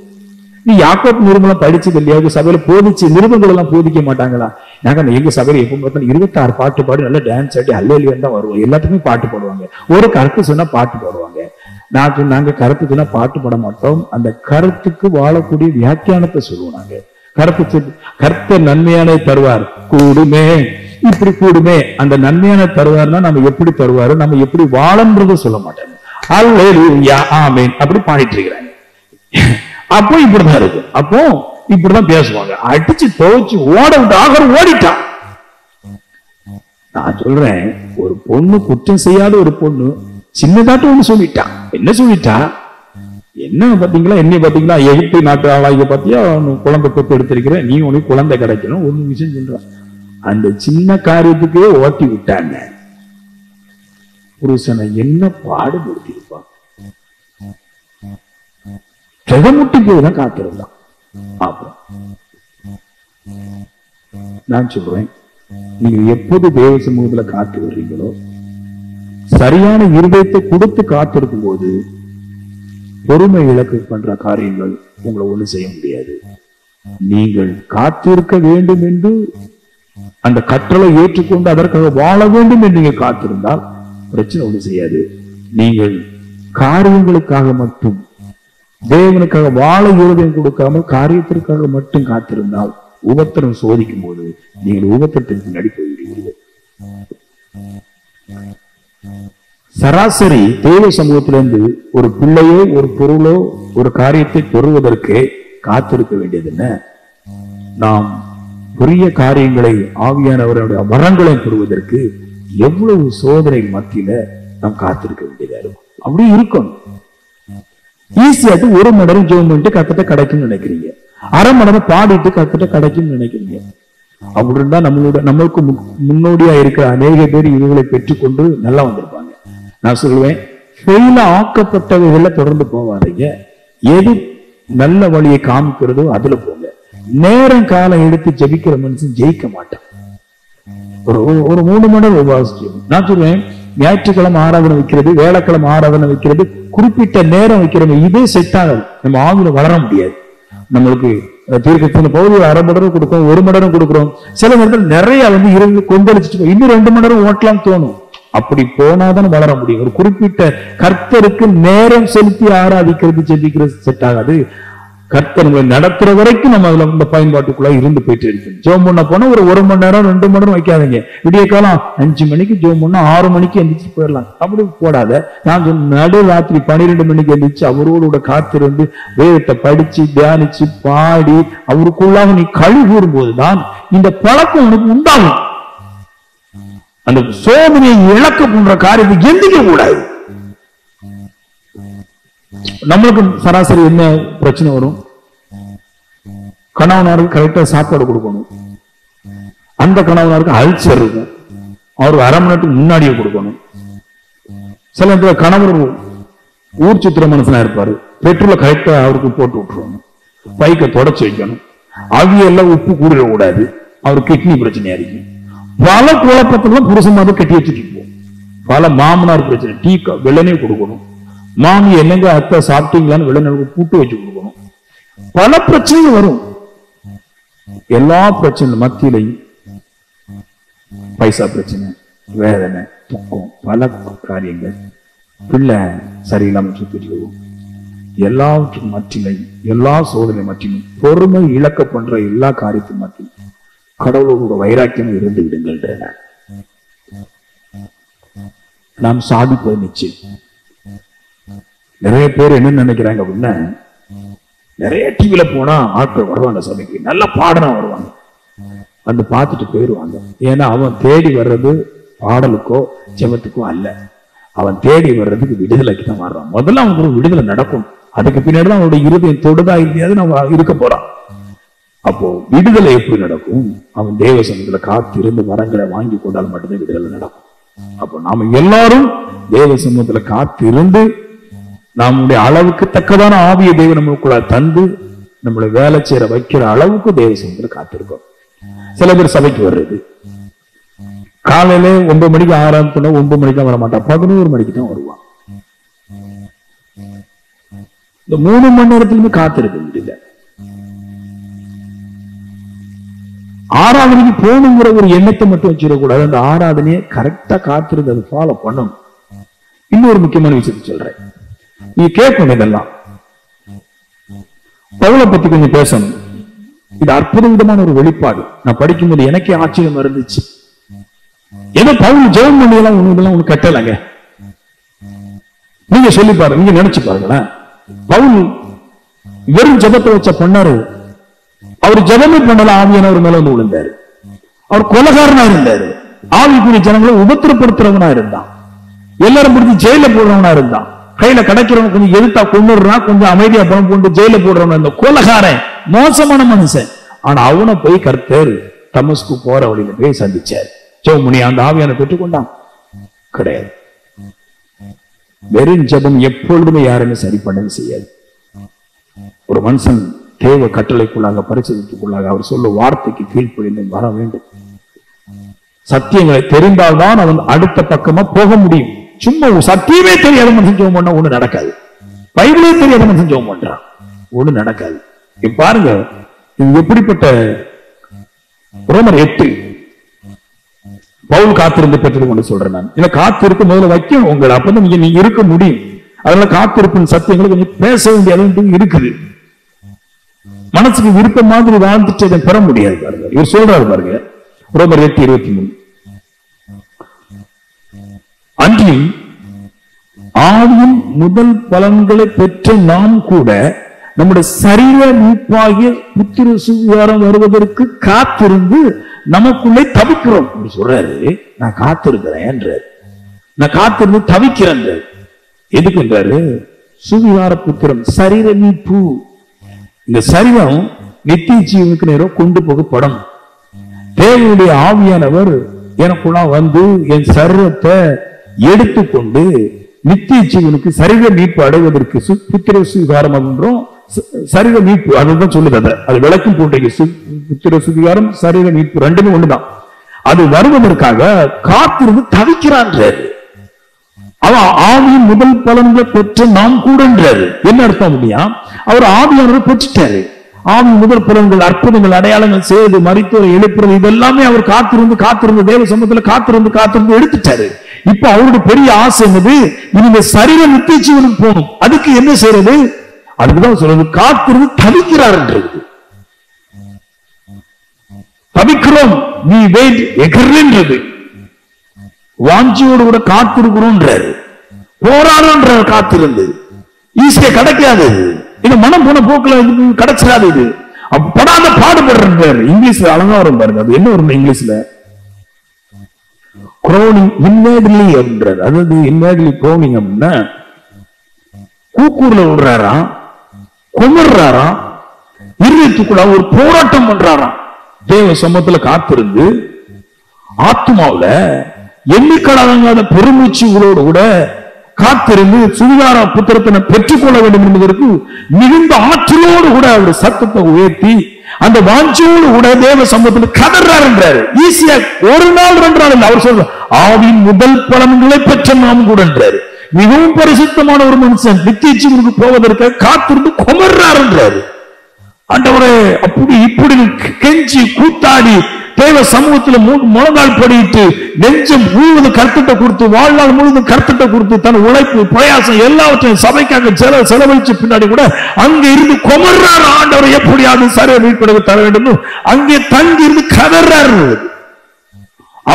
நீ யாக்கோப் நிருபம் படிச்சது இல்லையா? சபையில போதிச்சு நிருபங்கள் எல்லாம் போதிக்க மாட்டாங்களா? நாங்க எங்க சபையில எப்ப பார்த்தாலும் 26 பாட்டு பாடி நல்லா டான்ஸ் ஆடி அல்லேலியா தான் வருவோம். எல்லாத்துக்குமே பாட்டு பாடுவாங்க. ஒரு கருத்து சொன்னா பாட்டு பாடுவாங்க. நான் நாங்க கருத்து சொன்னா பாட்டு பாட மாட்டோம். அந்த கருத்துக்கு வாழக்கூடிய வியாக்கியானத்தை சொல்லுவோம். நாங்க கருத்த நன்மையான தருவார் கூடுமே, இப்படி கூடுமே. அந்த நன்மையான தருவார்னா நம்ம எப்படி தருவாரு, நம்ம எப்படி வாழன்றத சொல்ல மாட்டாங்க. அல்லேலூயா ஆமென் அப்படி பாடிட்டு இருக்கிறாங்க. அப்போ இப்படிதான் இருக்கு. அப்போ இப்படிதான் பேசுவாங்க. அடிச்சு துவைச்சு ஓட விட்டு ஆகரம் ஓடிட்டான். நான் சொல்றேன், ஒரு பொண்ணு குற்றம் செய்யாத ஒரு பொண்ணு சின்னதாட்டம் ஒண்ணு சொல்லிட்டான். என்ன சொல்லிட்டா? என்ன பாத்தீங்களா, என்ன பாத்தீங்களா, எகிப்து நாட்டு ஆளாக பாத்தியா குழந்தை பெற்று எடுத்திருக்கிறேன், நீ உனக்கு குழந்தை கிடைக்கணும் ஒண்ணு விஷயம் சொல்றான். அந்த சின்ன காரியத்துக்கே ஓட்டி விட்டாங்க. புருஷனை என்ன பாடுபடுத்திருப்பான். ஜெகமுட்டி போய்தான் காத்திருந்தான். அப்புறம் நான் சொல்றேன், நீங்க எப்போது தேவ சமூகத்துல காத்து வர்றீங்களோ, சரியான இருதயத்தை கொடுத்து காத்திருக்கும் போது பொறுமை இழக்க பண்ற காரியங்கள் உங்களை ஒண்ணு செய்ய முடியாது. நீங்கள் காத்திருக்க வேண்டும் என்று அந்த கற்றலை ஏற்றுக்கொண்டு அதற்காக வாழ வேண்டும் என்று நீங்கள் காத்திருந்தால் பிரச்சனை ஒண்ணு செய்யாது. நீங்கள் காரியங்களுக்காக மட்டும் தேவனுக்காக வாழ இருதயம் கொடுக்காமல் காரியத்திற்காக மட்டும் காத்திருந்தால் உபத்திரம் சோதிக்கும் போது நீங்கள் உபத்திரத்திற்கு நடி போய்விடுவீர்கள். சராசரி தேவ சமூகத்திலிருந்து ஒரு பிள்ளையோ ஒரு பொருளோ ஒரு காரியத்தை பெறுவதற்கு காத்திருக்க வேண்டியது என்ன? நாம் புதிய காரியங்களை ஆவியானவருடைய வரங்களை பெறுவதற்கு எவ்வளவு சோதனை மத்தியில நாம் காத்திருக்க வேண்டியதா இருக்கும். அப்படி இருக்கும். ஈஸியாட்டு 1 மணி நேரம் ஜெபம் பண்ணிட்டு கத்திட்ட கிடைக்கும்னு நினைக்கிறீங்க, 1/2 மணி நேரம் பாடிட்டு கத்திட்ட கிடைக்கும்னு நினைக்கிறீங்க. அப்படி இருந்தா நம்மளுக்கு முன்னோடியா இருக்கிற அநேக பேர் இவர்களை பெற்றுக்கொண்டு நல்லா வந்திருப்பாங்க. நான் சொல்லுவேன், ஃபெயில ஆக்கப்பட்டவைகள்ல தொடர்ந்து போவாதீங்க. எது நல்ல வழியை காமிக்கிறதோ அதுல போங்க. நேரம் காலம் எடுத்து ஜெபிக்கிற மனுஷன் ஜெயிக்க மாட்டான். ஒரு 3 மணி நேரம் உபவாசிச்சு. நான் சொல்லுவேன், ஞாயிற்றுக்கிழமை ஆராதனை வைக்கிறது, வேலைக்கிழமை ஆராதனை வைக்கிறது, குறிப்பிட்ட நேரம் வைக்கிறது, இதே செட் ஆகாது. நம்ம ஆவில வளர முடியாது. நம்மளுக்கு தீர்க்கத்தின் பகுதி 1/2 மணி நேரம் கொடுக்கும், 1 மணி நேரம் கொடுக்குறோம். சில நேரத்தில் நிறைய இருந்து கொந்தளிச்சுட்டு இன்னும் 2 மணி நேரம் ஓட்டலாம் தோணும். அப்படி போனாதான் வளர முடியும். ஒரு குறிப்பிட்ட கர்த்தருக்கு நேரம் செலுத்தி ஆராதிக்கிறது ஜெபிக்கிறது செட் ஆகாது. கர்த்தர் நம்மளை நடத்துற வரைக்கும் நம்ம அதுல இந்த பயன்பாட்டுக்குள்ள இருந்து போயிட்டு இருக்கு. ஜோம் பண்ண போனா ஒரு 1 மணி நேரம் 2 மணி நேரம் வைக்காதீங்க. விடிய காலம் 5 மணிக்கு ஜோம் பண்ணா 6 மணிக்கு எந்திரிச்சு போயிடலாம். அப்படி போடாத. நான் நடு ராத்திரி 12 மணிக்கு எந்திரிச்சு அவரோட காத்திருந்து வேதத்தை படிச்சு தியானிச்சு பாடி அவருக்குள்ளாக நீ கழி கூறும் போதுதான் இந்த பழக்கம் உனக்கு உண்டாகும். அந்த சோதனையை இழக்க போன்ற காரியத்தை எந்திக்க கூடாது. நம்மளுக்கு சராசரி என்ன பிரச்சனை வரும்? கணவனாருக்கு கரெக்டா சாப்பாடு கொடுக்கணும். அந்த கணவனாருக்கு அல்சர் இருக்கும், அவருக்கு 1/2 மணி நேரத்துக்கு முன்னாடியே கொடுக்கணும். சில நேரத்தில் கணவர் ஊர் சுத்திர மனுஷனா இருப்பாரு, பெட்ரோல கரெக்டா அவருக்கு போட்டு விட்டுருவாங்க. பைக்கை தொடச்சு வைக்கணும். அவியெல்லாம் உப்பு கூடிடக்கூடாது, அவருக்கு கிட்னி பிரச்சனையா இருக்கு. பல குழப்பத்துல புருஷன் கட்டி வச்சுட்டு இருப்போம். பல மாமனார் பிரச்சனை, டீ வெள்ளனே கொடுக்கணும், மாமி என்னங்க அத்தை சாப்பிட்டீங்களான்னு வெள்ளனை கூட்டு வச்சு கொடுக்கணும். பல பிரச்சனைகள் வரும். எல்லா பிரச்சனை மத்தியிலையும் பைசா பிரச்சனை, வேதனை, துக்கம், பல காரியங்கள், பிள்ளை சரியில்லாம சுத்திட்டு வரும். எல்லாவற்றும் மத்தியிலையும், எல்லா சோதனை மத்தியிலும், பொறுமை இழக்க பண்ற எல்லா காரியத்தின் மத்தியும் கடவுளோட வைராக்கியம் இருந்து விடுங்கள். நாம் சாதிப்பது நிச்சயம். நிறைய பேர் என்ன நினைக்கிறாங்க அப்படின்னா, நிறைய டிவில போனா ஆட்கள் வருவாங்க, சபைக்கு நல்லா பாடனா வருவாங்க, வந்து பார்த்துட்டு போயிடுவாங்க. ஏன்னா அவன் தேடி வர்றது பாடலுக்கோ ஜெபத்துக்கோ அல்ல, அவன் தேடி வர்றதுக்கு விடுதலைக்கு தான் வர்றான். முதல்ல அவனுக்கு ஒரு விடுதலை நடக்கும், அதுக்கு பின்னாடி தான் அவனுடைய இருதயம் தொடுதா இல்லையாது நம்ம இருக்க போறான். அப்போ விடுதலை எப்படி நடக்கும்? அவன் தேவ சமூகத்துல காத்திருந்து வரங்களை வாங்கி கொண்டால் மட்டும்தான் விடுதலை நடக்கும். அப்போ நாம எல்லாரும் தேவ சமூகத்துல காத்திருந்து நம்முடைய அளவுக்கு தக்கதான ஆவிய தேவ நமக்குள்ள தந்து நம்மளை வேலை செய்யற வைக்கிற அளவுக்கு தேவ சமூகத்துல காத்திருக்கோம். சில பேர் சபைக்கு வர்றது காலையில 9 மணிக்கு ஆரம்பிச்சோன்னா 9 மணிக்கு தான் வர மாட்டான், 11 மணிக்கு தான் வருவான். இந்த 3 மணி நேரத்திலுமே காத்திருக்க முடியல. ஆராதனைக்கு போகணுங்கிற ஒரு எண்ணத்தை மட்டும் வச்சிடக்கூடாது, அந்த ஆராதனையை கரெக்டா காத்திருந்து அதை ஃபாலோ பண்ணணும். இன்னொரு முக்கியமான விஷயத்தை சொல்றேன், நீ கேட்கணும். இதெல்லாம் பவுலை பத்தி கொஞ்சம் பேசணும். இது அற்புத விதமான ஒரு வெளிப்பாடு. நான் படிக்கும்போது எனக்கே ஆச்சரியம் இருந்துச்சு. ஏதோ பவுல் ஜெபம் பண்ணியெல்லாம் ஒண்ணு கட்டலைங்க. நீங்க சொல்லி பாருங்க, நீங்க நினைச்சு பாருங்களேன். பவுல் வெறும் ஜெபத்தை வச்ச பண்ணாரு. அவர் ஜெபமே பண்ணல, ஆவியானவர் மேல வந்து விழுந்தாரு. அவர் கொலைகாரனா இருந்தாரு, ஆவிக்குரிய ஜனங்களை உபத்திரப்படுத்துறவனா இருந்தான், எல்லாரும் பிடிச்சி ஜெயில போடுறவனா இருந்தான், கையில கிடைக்கிறவன் கொஞ்சம் எதிர்த்தா கொண்டுறான், கொஞ்சம் அமைதியா பணம் போட்டு ஜெயில போடுறவன் இந்த கொலைகாரன், மோசமான மனுஷன். ஆனா அவனை போய் கர்த்தர் தமஸ்கு போற வழியில போய் சந்திச்சார். ஜெபமுனி அந்த ஆவியான பெற்றுக்கொண்டான் கிடையாது. வெறும் ஜெபம் எப்பொழுதுமே யாருமே சரி பண்ணவே செய்யாது. ஒரு மனுஷன் தேவ கட்டளைக்குள்ளாக பரிசுத்தத்துக்குள்ளாக அவர் சொல்ல வார்த்தைக்கு கீழ்ப்படிந்து வர வேண்டும். சத்தியங்களை தெரிந்தால்தான் அவன் அடுத்த பக்கமா போக முடியும். சும்மா சத்தியமே தெரியாத மனுஷன் ஜெபம் பண்ணா ஒண்ணு நடக்காது. பைபிளே தெரியாத மனுஷன் ஜெபம் பண்றான், ஒண்ணு நடக்காது. பாருங்க இது எப்படிப்பட்ட ரோமர் 8 பவுல் காத்திருந்து பெற்றது கொண்டு சொல்றேன். நான் இல்ல காத்திருக்க முதல்ல வைக்கணும் உங்களை, அப்பதான் நீங்க இருக்க முடியும். அதனால காத்திருப்பின் சத்தியங்களை கொஞ்சம் பேச வேண்டியது இருக்குது. மனசுக்கு விருப்ப மாதிரி வாழ்ந்துட்டு அதை பெற முடியாது. பாருங்க இவர் சொல்றாரு பாருங்க, ரோமர் 8:23 அன்றியும் ஆவியின் முதல் பலன்களை பெற்ற நாம் கூட நம்முடைய சரீர மீட்பாகிய புத்திர சுவிகாரம் வருவதற்கு காத்திருந்து நமக்குள்ளே தவிக்கிறோம் சொல்றாரு. நான் காத்திருக்கிறேன், நான் காத்திருந்து தவிக்கிறேன். எதுக்குன்றாரு? சுவிகார புத்திரம், சரீர மீட்பு. இந்த சரீரம் நித்திய ஜீவனுக்கு நேரம் கொண்டு போகப்படும். தேவனுடைய ஆவியானவர் எனக்குள்ள வந்து என் சரீரத்தை எடுத்துக்கொண்டு நித்திய ஜீவனுக்கு சரீர மீட்பு அடைவதற்கு புத்திர சுவிகாரம் என்றும் சரீர மீட்பு அதுதான் சொல்லுது. அது விளக்கும் போட்டு புத்திர சுவிகாரம் சரீர மீட்பு ரெண்டுமே ஒண்ணுதான். அது வருவதற்காக காத்திருந்து தவிக்கிறான்றாரு. அவன் ஆவியின் முதல் பலன்களை பெற்று நாம் கூடன்றாரு. என்ன அர்த்தம் அப்படியா? அவர் ஆவியானவர் பெற்றுட்டாரு. ஆவி முதல் பலன்கள், அற்புதங்கள், அடையாளங்கள் செய்து மரித்தோரை எழுப்புறது, இதெல்லாமே அவர் காத்திருந்து தேவ சமூகத்துல காத்திருந்து எடுத்துட்டாரு. இப்ப அவருடைய பெரிய ஆசை என்னது? இந்த சரீரம் நித்திய ஜீவனுக்கு போகணும். அதுக்கு என்ன செய்யறது? அதுக்குதான் சொல்றது காத்திருந்து தவிக்கிறார் என்றது. தவிக்கிறோம், நீ வெயிட் எகர்ன்றது வாஞ்சியோடு கூட காத்திருக்கிறோன்றாரு. போராடுன்றார் காத்திருந்து. ஈஸியா கிடைக்காது இது, மனம் போன போக்குல கிடைச்சிடாது. இது படாத பாடுபடுறாரு. இங்கிலீஷ்ல அழகா வரும் பாருங்க, அது என்ன வரும் இங்கிலீஷ்ல? குரோனிங் இன்வேர்ட்லி அப்படின்றாரு. அதாவது இன்வேர்ட்லி குரோனிங் அப்படின்னா கூக்கூர்ல விடுறாராம், குமர்றாராம், இருதயத்துக்குள்ள ஒரு போராட்டம் பண்றாராம். தேவ சமூகத்துல காத்திருந்து ஆத்மாவுல எண்ணிக்கடாத பெருமூச்சுகளோடு கூட காத்திருந்து சுவிகார புத்திரத்தினை பெற்றுக்கொள்ள வேண்டும் என்பதற்கு மிகுந்த ஆற்றலோடு கூட அவர் சத்தத்தை உயர்த்தி அந்த வாஞ்சோடு கூட தேவ சமூகத்தில் கதறார் என்றார். ஈஸியா ஒரு நாள் 2 நாள் இல்லை. அவர் சொல்ற ஆவின் முதல் பலன்களை பெற்ற நாம் கூட என்றார். மிகவும் பரிசுத்தமான ஒரு மனுஷன் நித்திய ஜீவனுக்கு போவதற்கு காத்திருந்து குமர்றார் என்றார். ஆண்டவரே அப்படி இப்படி கெஞ்சி கூத்தாடி தேவ சமூகத்தில் முழங்கால் படிட்டு நெஞ்சம் முழுவதும் கர்த்தத்தை கொடுத்து வாழ்நாள் முழுவதும் கர்த்தத்தை கொடுத்து தன் உழைப்பு பிரயாசம் எல்லாவற்றையும் சபைக்காக செலவழிச்ச பின்னாடி கூட அங்கே இருந்து குமர்றார். ஆண்டவரை எப்படியாவது சரியா மீட்பு தர வேண்டும் அங்கே தங்கி இருந்து கதறாரு.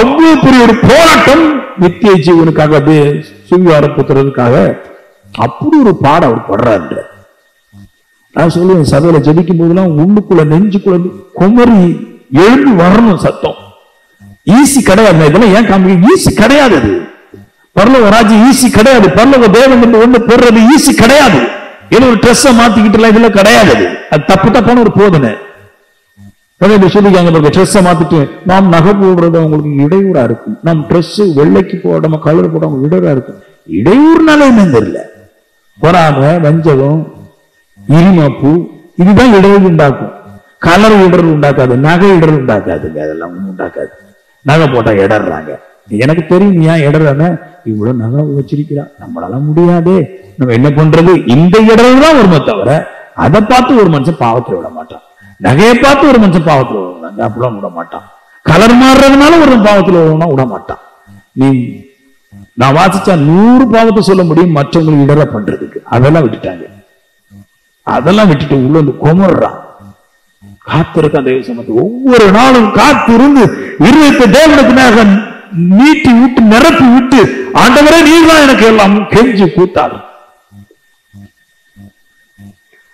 அவ்வளவு பெரிய ஒரு போராட்டம் நித்திய ஜீவனுக்காக சுவிகார புத்திரனுக்காக அப்படி ஒரு பாடம் அவர் படுறாரு. நான் சொல்லுவேன், சபையில ஜெபிக்கும் போதெல்லாம் உள்ளுக்குள்ள நெஞ்சுக்குள்ள குமரி எழுந்து வரணும் சத்தம். ஈஸி கிடையாது. இதெல்லாம் ஏன் காமிக்க ஈஸி கிடையாது. அது பரலோக ராஜ்யம் ஈஸி கிடையாது. பரலோக தேவன் என்று ஒண்ணு பெறுறது ஈஸி கிடையாது. ஏதோ ஒரு ட்ரெஸ்ஸை மாத்திக்கிட்டு இதெல்லாம் கிடையாது. அது தப்பு தப்பான ஒரு போதனை. சொல்லிக்காங்க, ட்ரெஸ்ஸை மாத்திட்டு நாம் நகை போடுறது அவங்களுக்கு இடையூறா இருக்கும். நம் ட்ரெஸ் வெள்ளைக்கு போடாம கலர் போடாம இடையூறா இருக்கும். இடையூறுனால என்னன்னு தெரியல. பொறாமை, வஞ்சகம், இருமாப்பு இதுதான் இடையூறு உண்டாக்கும். கலர் இடர்கள் உண்டாக்காது, நகை இடர்கள் உண்டாக்காதுங்க. அதெல்லாம் ஒண்ணும் உண்டாக்காது. நகை போட்டா இடறாங்க. எனக்கு தெரியும் ஏன் இடறாங்க. இவ்வளவு நகை வச்சிருக்கிறான், நம்மளால முடியாதே, நம்ம என்ன பண்றது? இந்த இடர்கள் தான் வருமே தவிர அதை பார்த்து ஒரு மனுஷன் பாவத்தில் விட மாட்டான். நகையை பார்த்து ஒரு மனுஷன் பாவத்தில் விடுவாங்க, அப்படிலாம் விட மாட்டான். கலர் மாறுறதுனால ஒரு பாவத்தில் விட மாட்டான். நான் வாசிச்சா 100 பாவத்தை சொல்ல முடியும் மற்றவங்களுக்கு இடர பண்றதுக்கு. அதெல்லாம் விட்டுட்டாங்க. அதெல்லாம் விட்டுட்டு உள்ள வந்து குமர்றான். காத்திருக்க அந்த சமயத்தை ஒவ்வொரு நாளும் காத்திருந்து இருதயத்தை தேவனுக்கு நீட்டி விட்டு நிரப்பி விட்டு ஆண்டவரே நீதான் எனக்கு எல்லாம் கெஞ்சி கூத்தாரு.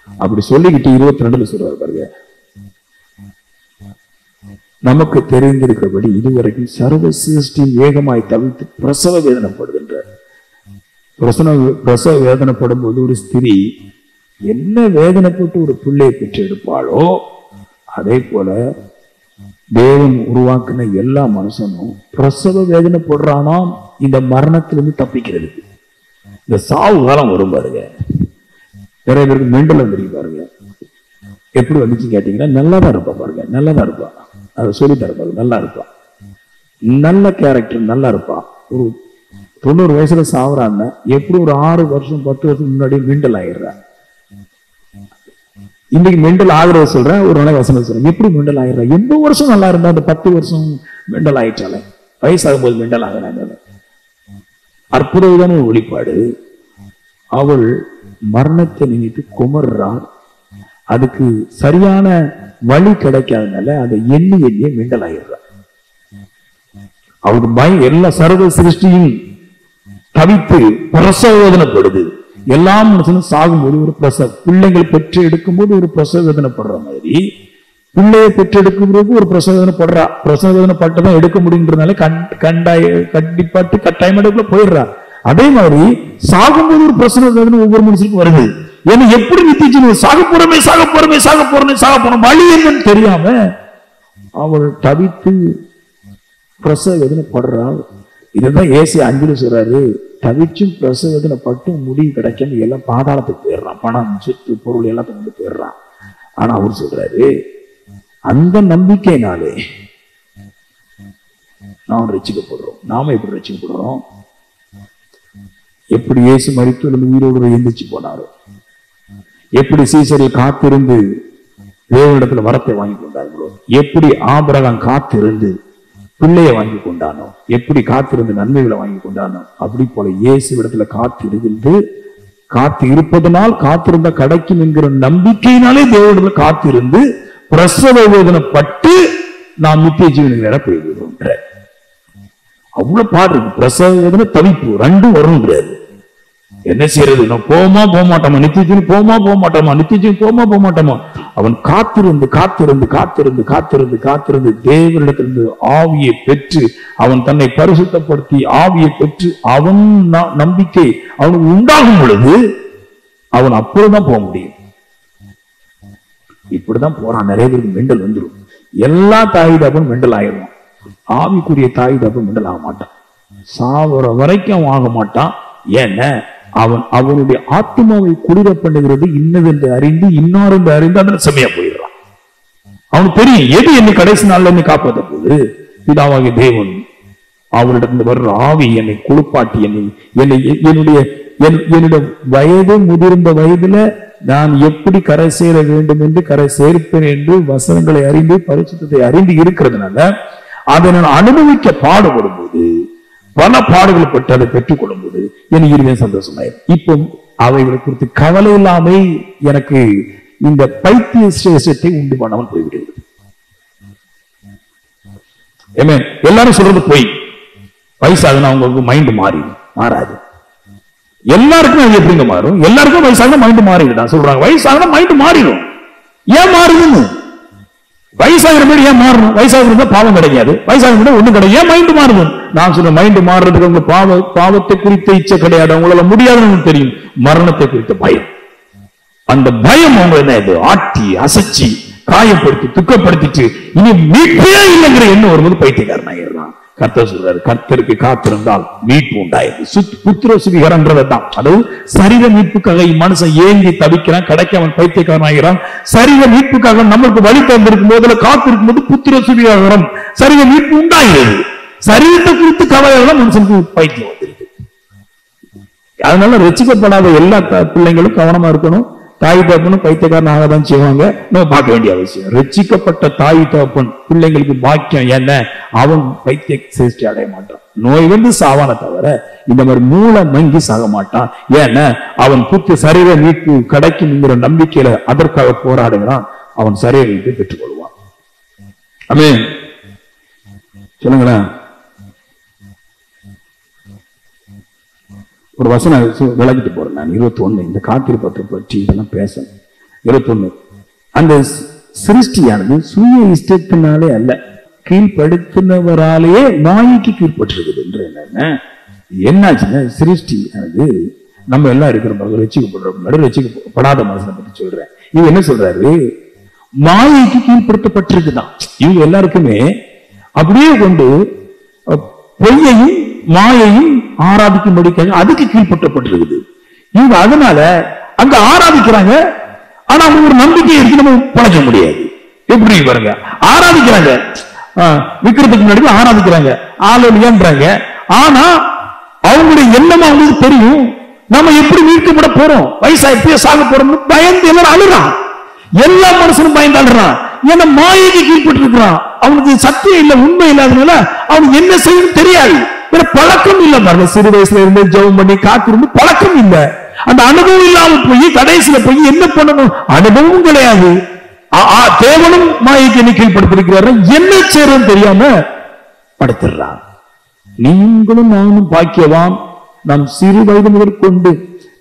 அப்படி சொல்லிக்கிட்டு 22 சொல்றாரு பாருங்க, நமக்கு தெரிந்திருக்கிறபடி இதுவரைக்கும் சர்வ சிருஷ்டியும் ஏகமாய் தவிர்த்து பிரசவ வேதனைப்படுகின்றார். பிரசவ வேதனைப்படும் போது ஒரு ஸ்திரீ என்ன வேதனைப்பட்டு ஒரு பிள்ளையை பெற்று எடுப்பாளோ அதே போல தேவன் உருவாக்கின எல்லா மனுஷனும் பிரசவ வேதனைப்படுறானாம். இந்த மரணத்திலிருந்து தப்பிக்கிறது. இந்த சாவு காலம் வரும் பாருங்க. நிறைய பேருக்கு மெண்டல் தெரியும் பாருங்க. எப்படி வந்துச்சு கேட்டீங்கன்னா, நல்லாதான் இருப்பா பாருங்க, நல்லாதான் இருப்பா. அதை சொல்லி தரப்பாரு, நல்லா இருப்பா, நல்ல கேரக்டர், நல்லா இருப்பா. ஒரு 90 வயசுல சாவுறாங்க. எப்படி ஒரு 6 வருஷம் 10 வருஷம் முன்னாடி மெண்டல் ஆயிடுறாங்க. இன்னைக்கு மெண்டல் ஆகுறத சொல்றேன், ஒரு நாளைக்கு வசனம் சொல்றேன். எப்படி மெண்டல் ஆயிடுறா? 80 வருஷம் நல்லா இருந்தா அந்த 10 வருஷம் மெண்டல் ஆயிட்டாலே, வயசாகும் போது மெண்டல் ஆகிறாங்க. அற்புதமான ஒரு வெளிப்பாடு. அவள் மரணத்தை நினைத்து குமர்றாள். அதுக்கு சரியான வழி கிடைக்காதனால அதை எண்ணி எண்ணிய மெண்டல் ஆயிடுறா. அவருக்கு பயம். எல்லா சர்வ சிருஷ்டியும் தவித்து பிரசவேதனைப்படுது. எல்லா மனுஷனும் சாகும்போது ஒரு பிள்ளைகள் பெற்று எடுக்கும் போது ஒரு பிரசவேதனைப்படுற மாதிரி, பிள்ளையை பெற்று எடுக்கும்போது ஒரு பிரசவேதனைப்படுறா. பிரசவேதனைப்பட்டுதான் எடுக்க முடியுன்றதுனால கண்டிப்பாட்டு கட்டாயம் எடுக்கல போயிடுறா. அதே மாதிரி சாகும்போது ஒரு பிரசவேதனை ஒவ்வொரு மனுஷனுக்கும் வருது. ஏன்னா எப்படி நித்திச்சு சாக போறோம் வழி என்னன்னு தெரியாம அவள் தவித்து பிரசவேதனைப்படுறாள். இதுதான் ஏசி 5 சொல்றாரு, தவிச்சும் பிரசவேதனைப்பட்டும் முடிவு கிடைக்காம எல்லாம் பாதாளத்துக்கு போயிடுறான். பணம், சொத்து, பொருள் எல்லாத்தையும் கொண்டு போயிடுறான். ஆனா அவர் சொல்றாரு, அந்த நம்பிக்கையினாலே நாம் ரட்சிக்கப்படுறோம். நாம எப்படி ரட்சிக்கப்படுறோம்? எப்படி இயேசு மரித்து உயிரோடு எந்திரிச்சு போனாரோ, எப்படி சீசரில் காத்திருந்து தேவனிடத்துல வரத்தை வாங்கி கொண்டார்களோ, எப்படி ஆபிரகாம் காத்திருந்து பிள்ளையை வாங்கி கொண்டானோ, எப்படி காத்திருந்து நன்மைகளை வாங்கி கொண்டானோ, அப்படி போல இயேசு இடத்துல காத்து இருப்பதனால் காத்திருந்த கிடைக்கும் என்கிற நம்பிக்கையினாலே தேவனிடத்துல காத்திருந்து பிரசவ வேதனைப்பட்டு நாம் நித்திய ஜீவனுக்கு வேற போய்விடுவோம். அவ்வளவு பாடு இருக்கு. பிரசவ வேதனை, தவிப்பு, ரெண்டும் வரும் கிடையாது. என்ன செய்யறது? நான் போக மாட்டோமா நித்தியஜீவன், போக மாட்டோமா. அவன் காத்திருந்து தேவனிடத்திலிருந்து ஆவியை பெற்று அவன் தன்னை பரிசுத்தப்படுத்தி ஆவியை பெற்று அவன் நம்பிக்கை அவனுக்கு உண்டாகும் பொழுது அவன் அப்பொழுதுதான் போக முடியும். இப்படிதான் போறான். நிறைய பேருக்கு மெண்டல் வந்துடும். எல்லா தாய் தகப்பனும் மெண்டல் ஆயிடுவான். ஆவிக்குரிய தாய் தகப்பன் மெண்டல் ஆக மாட்டான். சாவர வரைக்கும் அவன் ஆக மாட்டான். ஏன்னா அவனுடைய ஆத்மாவை குளிர பண்ணுகிறது இன்னதென்று அறிந்து இன்னார் என்று அறிந்து அந்த செம்மையா போயிடுறான். அவனுக்கு தெரியும் எது என்னை கடைசி நாள்ல என்னை காப்பாற்ற போகுது. பிதாவாகிய தேவன் அவரிடத்துல வர்ற ஆவி என்னை குளிப்பாட்டி என்னுடைய வயது முதிர்ந்த வயதுல நான் எப்படி கரை சேர வேண்டும் என்று கரை சேர்ப்பேன் என்று வசனங்களை அறிந்து பரிசுத்தத்தை அறிந்து இருக்கிறதுனால அதை நான் அனுபவிக்க பாடுபடும் போது பல பாடுகள் பட்டு அதை பெற்றுக் கொள்ளும் போது எனக்கு இருவேன் சந்தோஷமாயிரும். இப்போ அவைகளை குறித்து கவலை இல்லாமல் எனக்கு இந்த பைத்திய சேஷத்தை உண்டு பண்ணாமல் போய்விடுகிறது. எல்லாரும் சொல்றது போய் வயசாகுனா அவங்களுக்கு மைண்ட் மாறாது. எல்லாருக்கும் அது எப்படிங்க மாறும்? எல்லாருக்கும் வயசாக மைண்ட் மாறிடுதான் சொல்றாங்க. வயசாக மைண்ட் மாறிடும். ஏன் மாறுதுன்னு வயசாகிற மாதிரி ஏன் மாறணும்? வயசாக பாவம் கிடைக்காது, வயசாக ஒண்ணு கிடையாது. ஏன் மைண்ட் மாறுது? நான் சொல்ற மைண்ட் மாறுறதுக்கு உங்க பாவத்தை குறித்த இச்சை கிடையாது, அவங்களால முடியாதுன்னு தெரியும். மரணத்தை குறித்த பயம். அந்த பயம் அவங்க என்ன இது ஆட்டி அசைச்சி காயப்படுத்தி துக்கப்படுத்திட்டு இனி மீட்பே இல்லைங்கிற எண்ணம் வரும்போது பைத்தியக்காரன் ஆயிடுறான். கர்த்தர் சொல்றாரு, கர்த்தருக்கு காத்திருந்தால் மீட்பு உண்டாயிருக்கு. புத்திர சுவிகரன்றதான். அதாவது சரீர மீட்புக்காக மனுஷன் ஏங்கி தவிக்கிறான், கிடைக்க அவன் பைத்தியக்காரன் ஆகிறான். சரீர மீட்புக்காக நம்மளுக்கு வழி தந்திருக்கும் போதுல காத்திருக்கும் போது புத்திர சுவிகரம் சரீர மீட்பு உண்டாகிறது. சரீரத்தை குறித்து கவலையெல்லாம் மனுஷனுக்கு பைத்தியம் வந்திருக்கு. அதனால ரசிக்கப்படாத எல்லா பிள்ளைங்களும் கவனமா இருக்கணும். தாய் தகப்பனும் பைத்தியக்காரன் ஆகதான் செய்வாங்க, நம்ம பார்க்க வேண்டிய அவசியம். ரட்சிக்கப்பட்ட தாய் தகப்பன் பிள்ளைங்களுக்கு பாக்கியம். என்ன, அவன் பைத்திய சேஷ்டி அடைய மாட்டான். நோய் வந்து சாவான தவிர இந்த மாதிரி மூளை மங்கி சாக மாட்டான். ஏன்னா அவன் புத்திய சரீர மீட்பு கிடைக்கும்ங்கிற நம்பிக்கையில அதற்காக போராடுகிறான். அவன் சரீர மீட்பை பெற்றுக் கொள்வான். ஆமென். சொல்லுங்களேன். ஒரு வசனம் விளக்கிட்டு போறேன் நான். 21 இந்த காத்திருப்பத்தை பற்றி இதெல்லாம் பேசணும். 21 அந்த சிருஷ்டியானது சுய இஷ்டத்தினாலே அல்ல, கீழ்படுத்தினவராலேயே மாயைக்கு கீழ்பட்டிருக்குது என்று என்னாச்சுன்னா, சிருஷ்டியானது நம்ம எல்லாம் இருக்கிற பிறகு ரசிக்கப்படுறோம். நடுவில் ரசிக்கப்படாத மனுஷனை பற்றி சொல்றேன். இவங்க என்ன சொல்றாரு, மாயைக்கு கீழ்படுத்தப்பட்டிருக்குதான். இவங்க எல்லாருக்குமே அப்படியே கொண்டு பொய்யையும் மாயையும் ஆராதிக்கும்படிக்காக அதுக்கு கீழ்பட்டப்பட்டிருக்குது. இவங்க அதனால அங்க ஆராதிக்கிறாங்க. ஆனா அவங்க ஒரு நம்பிக்கை இருக்கு, நம்ம பழக்க முடியாது. எப்படி பாருங்க, ஆராதிக்கிறாங்க, விக்கிறதுக்கு முன்னாடி ஆராதிக்கிறாங்க, ஆலோலியான்றாங்க. ஆனா அவங்களுடைய எண்ணம் அவங்களுக்கு தெரியும், நம்ம எப்படி மீட்கப்பட போறோம், வயசா எப்படியோ சாக போறோம்னு பயந்து எல்லாரும் அழுறான். எல்லா மனுஷனும் பயந்து அழுறான். ஏன்னா மாயைக்கு கீழ்பட்டு இருக்கிறான். அவனுக்கு சத்தியம் இல்லை, உண்மை இல்லாதனால அவனுக்கு என்ன செய்யணும் தெரியாது. பழக்கம் இல்ல பாருங்க. சிறு வயசுல இருந்து ஜெபம் பண்ணி காத்திருந்து பழக்கம் இல்ல. அந்த அனுபவம் இல்லாம போய் கடைசியில போய் என்ன பண்ணணும், அனுபவம் கிடையாது. தேவனும் மாயைக்கு கீழ்படுத்திருக்கிறாரு, என்ன செய்யறதுன்னு தெரியாம படுத்துறான். நீங்களும் நானும் பாக்கியவான். நாம் சிறு வயது முதல் கொண்டு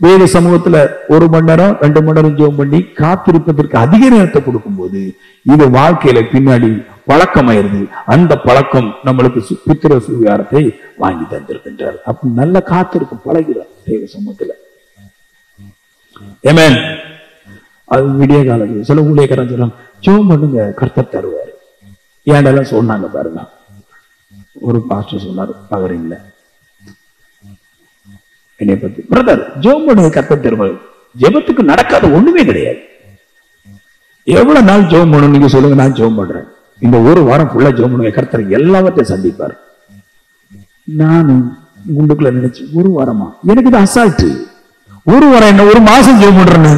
வேத சமூகத்துல 1 மணி நேரம் 2 மணி நேரம் ஜெபம் பண்ணி காத்திருப்பதற்கு அதிக நேரத்தை கொடுக்கும் போது இது வாழ்க்கையில பின்னாடி பழக்கமாயிருது. அந்த பழக்கம் நம்மளுக்கு புத்திர சுவிகாரத்தை வாங்கி தந்திருக்கின்றார். அப்ப நல்ல காத்திருக்கும் பழகிறார் தேவ சமூகத்துல. ஆமென். அது விடிய காலம் சில ஊழியக்காரன் சொல்றாங்க, ஜெபம் பண்ணுங்க கர்த்தர் தருவார். ஏண்டெல்லாம் சொன்னாங்க பாருங்க. ஒரு பாஸ்டர் சொன்னார் பகரின்ல என்னை பத்தி, பிரதர் ஜெபம் பண்ணுங்க கர்த்தர் தருவார். ஜெபத்துக்கு நடக்காத ஒண்ணுமே கிடையாது. எவ்வளவு நாள் ஜெபம் பண்ணணும் நீங்க சொல்லுங்க, நான் ஜெபம் பண்றேன். இந்த 1 வாரம் ஃபுல்லா ஜெபம் பண்ணுங்க, கர்த்தர் எல்லாவற்றையும் சந்திப்பார். நானும் குண்டுக்குள்ள நினைச்சு 1 வாரமா, எனக்கு இது அசால்ட்டு. 1 வாரம் என்ன, 1 மாசம் ஜெபம் பண்றேன்னு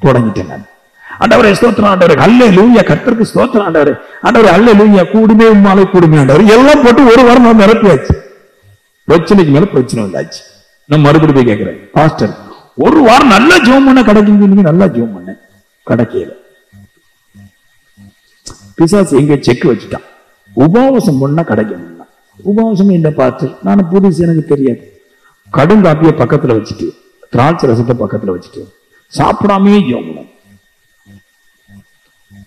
தொடங்கிட்டேன் நான். ஆண்டவரே ஸ்தோத்திரம், ஆண்டவரே அல்லேலூயா, கர்த்தருக்கு ஸ்தோத்திரம் ஆண்டவரே, ஆண்டவரே அல்லேலூயா, கூடுமே உம்மாலே கூடுமே ஆண்டவரே, எல்லாம் போட்டு 1 வாரம் நான் நிரப்பியாச்சு. பிரச்சனைக்கு மேல பிரச்சனை வந்தாச்சு. நான் மறுபடியும் போய் கேட்கிறேன், பாஸ்டர் 1 வாரம் நல்லா ஜெபம் பண்ண கிடைக்குங்க, நல்லா ஜெபம் பண்ண கிடைக்கல. பிசாசு எங்க செக் வச்சுட்டான். உபவாசம் பண்ணா கிடைக்கும். உபவாசம் என்ன பார்த்து நான் புதுசு, எனக்கு தெரியாது. கடுங்காப்பிய பக்கத்துல வச்சுட்டு, திராட்சை ரசத்தை பக்கத்துல வச்சுட்டு சாப்பிடாமே ஜெபம்.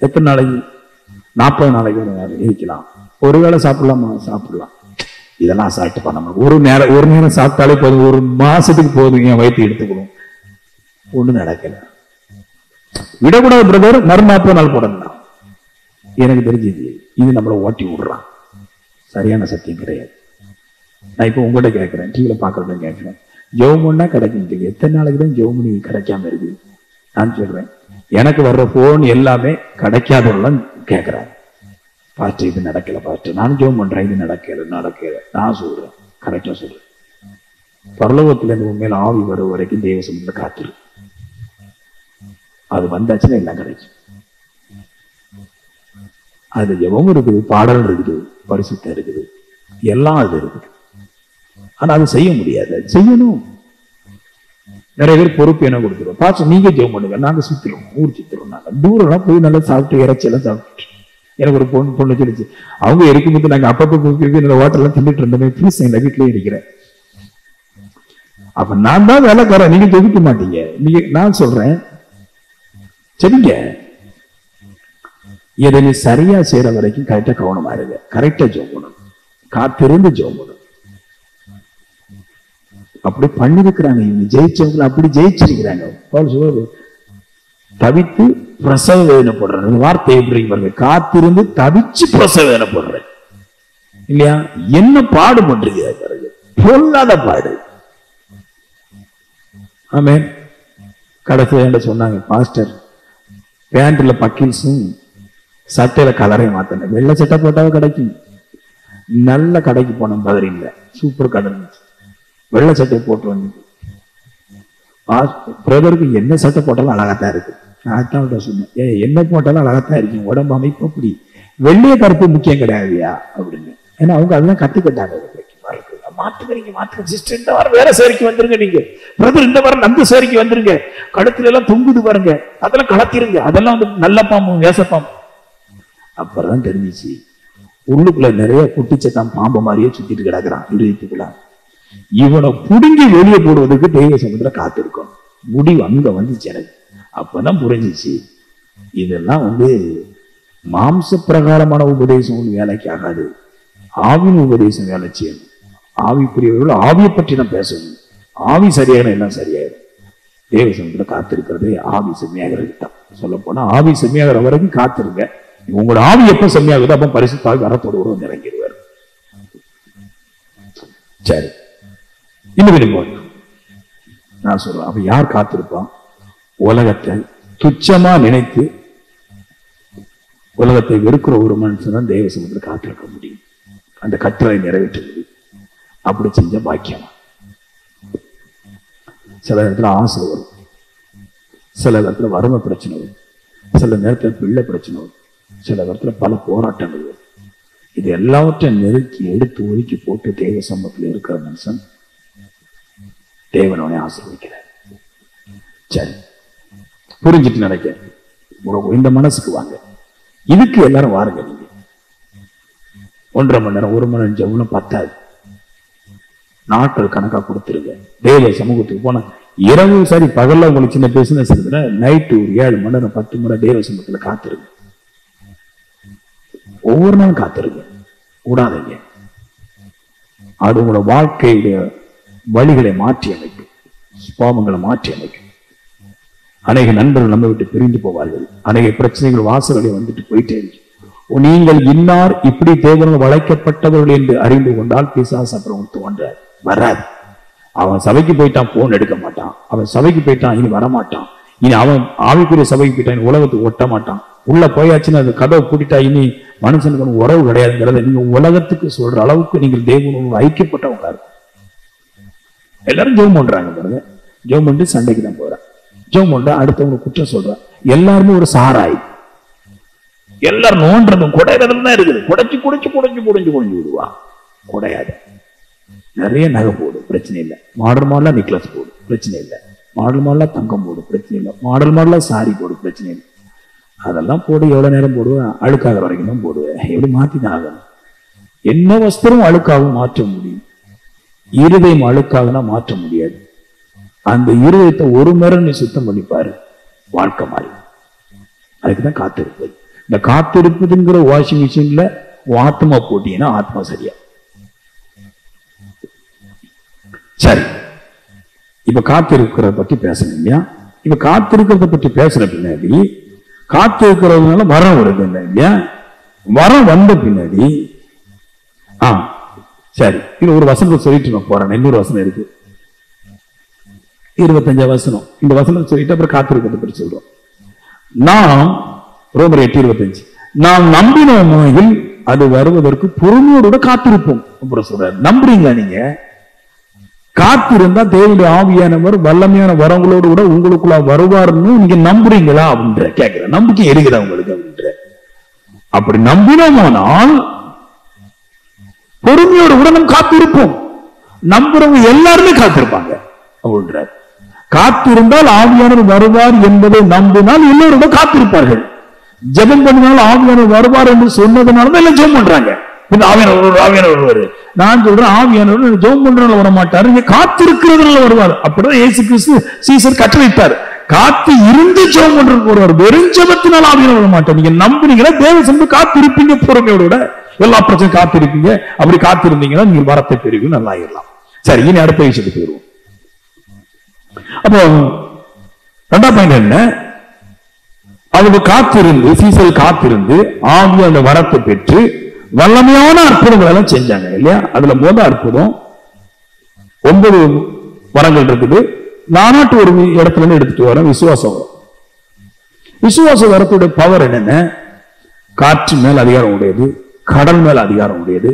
எத்தனை நாளைக்கு? 40 நாளைக்கு இருக்கலாம். ஒருவேளை சாப்பிடலாமா? சாப்பிடலாம். இதெல்லாம் சாப்பிட்டு பண்ண ஒரு நேரம் சாப்பிட்டாலே போதும், 1 மாசத்துக்கு போதும் என் வயிற்று எடுத்துக்கணும். ஒண்ணு நடக்கல. விடக்கூடாது பிரதர், மறு 40 நாள் போடணும். எனக்கு தெரிஞ்சது இது நம்மளை ஓட்டி விடுறான். சரியான சத்தியம் கிடையாது. நான் இப்ப உங்கள்கிட்ட கேட்கிறேன், டிவியில பாக்குறத கேட்கிறேன், ஜெபம் பண்ணா கிடைக்கும். எத்தனை நாளைக்கு தான் ஜெபம் பண்ணி கிடைக்காம இருக்குது? நான் சொல்றேன், எனக்கு வர்ற போன் எல்லாமே கிடைக்காதவெல்லாம் கேட்கிறாங்க, பாஸ்டர் இது நடக்கல பாஸ்டர், நான் ஜெபம் பண்றேன், இது நடக்கல. நான் சொல்றேன், கரெக்டா சொல்றேன், பரலோகத்துல இருந்து உண்மையில ஆவி வரும் வரைக்கும் தேவ சமூகத்துல காத்துரு. அது வந்தாச்சுன்னா எல்லாம் கிடைக்கும். அது ஜெபம் இருக்குது, பாடல் இருக்குது, பரிசுத்தம் இருக்குது, எல்லாம் அது இருக்குது. ஆனா அது செய்ய முடியாது. செய்யணும். நிறைய பேர் பொறுப்பு என்ன கொடுத்துருவோம், பாஸ்டர் நீங்க ஜெபம் பண்ணுங்க, நாங்க சுத்திடுவோம், ஊர் சுத்திடுவோம். நாங்க தூரம் போய் நல்லா சாப்பிட்டு இறைச்செல்லாம் சாப்பிட்டு. எனக்கு ஒரு பொண்ணு சொல்லிச்சு, அவங்க இருக்கும்போது நாங்க அப்பப்போ ஹோட்டல்லாம் தின்னுட்டு இருந்தோமே, ப்ளீஸ் எங்க வீட்லயே இருக்கிறேன். அப்ப நான் தான் வேலைக்காரன், நீங்க ஜெபிக்க மாட்டீங்க. நீங்க நான் சொல்றேன் சரிங்க, இதை நீ சரியா செய்யற வரைக்கும் கரெக்டா கவனமா இருங்க, கரெக்டா ஜெபம் பண்ணணும், காத்திருந்து ஜெபம் பண்ணணும். அப்படி பண்ணிருக்கிறாங்க இவங்க, ஜெயிச்சவங்களை அப்படி ஜெயிச்சிருக்கிறாங்க. தவித்து பிரசவ வேதனை போடுற வார்த்தை எப்படி பாருங்க, காத்திருந்து தவிச்சு பிரசவ வேதனை போடுற இல்லையா? என்ன பாடு பண்றீங்க பாருங்க, பொல்லாத பாடு. ஆமே. கடைசியா சொன்னாங்க, பாஸ்டர் பேண்ட்ல பக்கில்ஸும் சட்டையில கலரையும் மாத்தன, வெள்ளை சட்டை போட்டாவே கிடைக்கும். நல்ல கடைக்கு போனோம், பதறிங்க சூப்பர் கடை, வெள்ளை சட்டை போட்டு வந்து பிரதருக்கு என்ன சட்டை போட்டாலும் அழகாத்தான் இருக்கு. நான் சொன்னேன், என்ன போட்டாலும் அழகாத்தான் இருக்கு, உடம்பு அமைப்பு அப்படி, வெள்ளைய கருப்பு முக்கியம் கிடையாதுயா அப்படின்னு. ஏன்னா அவங்க அதெல்லாம் கத்துக்கிட்டாங்க. மாத்துக்கிறீங்க சிஸ்டர், இந்த வாரம் வேற சேரிக்கு வந்துருங்க, நீங்க பிரதர் இந்த வாரம் அந்த சேரிக்கு வந்துருங்க, கழுத்துல எல்லாம் தொங்குது பாருங்க, அதெல்லாம் கலத்திருங்க, அதெல்லாம் வந்து நல்ல பாம்பு வேசப்பாம்பு. அப்பதான் தெரிஞ்சிச்சு உள்ளுக்குள்ள நிறைய குட்டிச்சத்தான் பாம்பு மாதிரியே சுத்திட்டு கிடக்குறான் இதயத்துக்குள்ள. இவனை புடுங்கி வெளியே போடுவதற்கு தெய்வ சமூகத்துல காத்திருக்கும். முடிவு அங்க வந்துச்சு எனக்கு. அப்பதான் புரிஞ்சிச்சு, இதெல்லாம் வந்து மாம்ச பிரகாரமான உபதேசம் வேலைக்கு ஆகாது, ஆவின் உபதேசம் வேலை செய்யணும். ஆவிக்குரியவர்கள் ஆவியை பற்றி தான் பேசணும். ஆவி சரியான எல்லாம் சரியாயிடும். தேவ சமூகத்துல காத்திருக்கிறதே ஆவி செம்மையாகிறது தான். சொல்ல போனா ஆவி செம்மையாகிற வரைக்கும் காத்திருங்க. உங்களோட ஆவி எப்ப செம்மையாகுதோ அப்ப பரிசுத்தாக வரத்தோடு இறங்கிடுவார். சரி, இன்னும் நான் சொல்றேன், அப்ப யார் காத்திருப்பான்? உலகத்தை துச்சமா நினைத்து உலகத்தை வெறுக்கிற ஒரு மனுஷன் தான் தேவ சமூகத்துல காத்திருக்க முடியும், அந்த கட்டளை நிறைவேற்ற முடியும். அப்படி செஞ்ச பாக்கியமா. சில நேரத்துல ஆசை வரும், சில நேரத்துல வறுமை பிரச்சனை வரும், சில நேரத்துல பிள்ளை பிரச்சனை வரும், சில நேரத்துல பல போராட்டங்கள் வரும். இது எல்லாவற்றையும் நெருக்கி எடுத்து ஒதுக்கி போட்டு தேவ சமூகத்தில் இருக்கிற மனுஷன் தேவனோட ஆசீர்வதிக்கிறார். சரி, புரிஞ்சுட்டு நினைக்க இந்த மனசுக்கு வாங்க. இதுக்கு எல்லாரும் வாருங்க. நீங்க 1.5 மணி நேரம் 1 மணி நேரம் ஜெபம் பத்தாது, நாட்கள் கணக்கா கொடுத்துருங்க. தேவ சமூகத்துக்கு போனா இரவு சரி, பகல்ல உங்களுக்கு சின்ன பிசினஸ் இருக்குன்னா நைட்டு ஒரு 7 மணி நேரம் 10 மணி நேரம் தேவ சமூகத்துல காத்திருங்க. ஒவ்வொரு நாளும் காத்திருங்க, கூடாதீங்க. அது உங்களோட வாழ்க்கையுடைய வழிகளை மாற்றி அமைக்கும், பாவங்களை மாற்றி அமைக்கும். அநேக நண்பர்கள் நம்ம விட்டு பிரிந்து போவார்கள், அநேக பிரச்சனைகள் வாசல்களை வந்துட்டு போயிட்டே இருக்கு. நீங்கள் இன்னார் இப்படி தேவனால் வளைக்கப்பட்டவர்கள் என்று அறிந்து கொண்டால் பிசாசு அப்புறம் தோன்றார் வராது. அவன் சபைக்கு போயிட்டான், போன் எடுக்க மாட்டான். அவன் சபைக்கு போயிட்டான், இனி வரமாட்டான். இனி அவன் ஆவிக்குரிய சபைக்கு போயிட்டான், உலகத்துக்கு ஒட்ட மாட்டான். உள்ள போயாச்சுன்னா அது கதவை பூட்டிட்டா இனி மனுஷனுக்கு உறவு கிடையாதுங்கிறத நீங்க உலகத்துக்கு சொல்ற அளவுக்கு நீங்கள் தேவனோடு ஐக்கியப்பட்டவங்க இருக்கும். எல்லாரும் ஜெபம் பண்றாங்க பாருங்க, ஜெபம் பண்ணிட்டு சண்டைக்கு தான் போறான், ஜெபம் பண்ற அடுத்தவங்க குற்றம் சொல்றான். எல்லாருமே ஒரு சாராய், எல்லாரும் நோன்றதும் குடையிறதுல தான் இருக்குது. குடைச்சு குடைச்சு குடைஞ்சு குடைஞ்சு குடைஞ்சு விடுவான். குடையாத நிறைய நகை போடு, பிரச்சனை இல்லை. மாடல் மாடலா நெக்லஸ் போடு, பிரச்சனை இல்லை. மாடல் மாடலா தங்கம் போடு, பிரச்சனை இல்லை. மாடல் மாடலா சாரி போடு, பிரச்சனை இல்லை. அதெல்லாம் போடு, எவ்வளவு நேரம் போடுவேன்? அழுக்காகிற வரைக்கும் தான் போடுவேன். எப்படி மாத்திதான் ஆகணும்? என்ன வஸ்திரம் அழுக்காகவும் மாற்ற முடியும், இருதயம் அழுக்காகனா மாற்ற முடியாது. அந்த இருதயத்தை ஒரு நேரம் நீ சுத்தம் பண்ணிப்பாரு, வாழ்க்கை மாறி. அதுக்குதான் காத்திருப்பது. இந்த காத்திருப்பதுங்கிற வாஷிங் மிஷின்ல ஆத்மா போட்டீங்கன்னா ஆத்மா சரியா. சரி, இப்ப காத்திருக்கிறத பத்தி பேசணும் இல்லையா? இப்ப காத்திருக்கிறத பத்தி பேசுற பின்னாடி காத்திருக்கிறதுனால வரம் வருது இல்லையா? வரம் வந்த பின்னாடி சரி, இது ஒரு வசனத்தை சொல்லிட்டு நான் போறேன். இன்னொரு வசனம் இருக்கு, 25 வசனம். இந்த வசனம் சொல்லிட்டு அப்புறம் காத்திருக்கிறது பற்றி சொல்றோம். நாம் ரோமர் 8:25 நாம் நம்பினோமாயில் அது வருவதற்கு பொறுமையோடு காத்திருப்போம். அப்புறம் சொல்றாரு, நம்புறீங்களா? நீங்க காத்திருந்தா தேவனுடைய ஆவியானவர் வல்லமையான வரங்களோடு கூட உங்களுக்குள்ள வருவார்னு நீங்க நம்புறீங்களா அப்படின்ற கேட்கிற. நம்பிக்கை இருக்குதா உங்களுக்கு அப்படின்ற? அப்படி நம்பினோமானால் பொறுமையோடு கூட நம்ம காத்திருப்போம். நம்புறவங்க எல்லாருமே காத்திருப்பாங்க அப்படின்றார். காத்திருந்தால் ஆவியானவர் வருவார் என்பதை நம்பினால் எல்லோரோட காத்திருப்பார்கள். ஜெபம் பண்ணினால் ஆவியானவர் வருவார் என்று சொன்னதுனாலதான் எல்லாம் ஜெபம் பண்றாங்க. ஆவியானவர் வருவாரு. நான் சொல்றேன், ஆவியானவர் ஜெபம் பண்றதுனால வர மாட்டாரு, நீங்க காத்திருக்கிறதுனால வருவார். அப்படிதான் இயேசு கிறிஸ்து சீசர் கட்டளையிட்டார். காத்து இருந்து ஜெபம் பண்றதுக்கு வருவார். வெறும் ஜெபத்தினால் ஆவியானவர் வர மாட்டார். நீங்க நம்புனீங்கன்னா தேவ சென்று காத்திருப்பீங்க, பொறுமையோட எல்லா பிரச்சனையும் காத்திருப்பீங்க. அப்படி காத்திருந்தீங்கன்னா நீங்க வரத்தை பெறுவீங்க, நல்லா ஆயிடலாம். சரி, இனி அடுத்த விஷயத்துக்கு வருவோம். அப்போ 2ஆம் பாயிண்ட் என்ன? அவங்க காத்திருந்து, சீசல் காத்திருந்து ஆவியான வரத்தை பெற்று வல்லமையான அற்புதங்கள் எல்லாம் செஞ்சாங்க இல்லையா? அதுல முதல் அற்புதம் 9 வரங்கள் இருக்குது. நானாட்டு ஒரு இடத்துல இருந்து எடுத்துட்டு வரேன். விசுவாசம். விசுவாச வரத்துடைய பவர் என்னென்ன? காற்று மேல் அதிகாரம் உடையது, கடல் மேல் அதிகாரம் உடையது,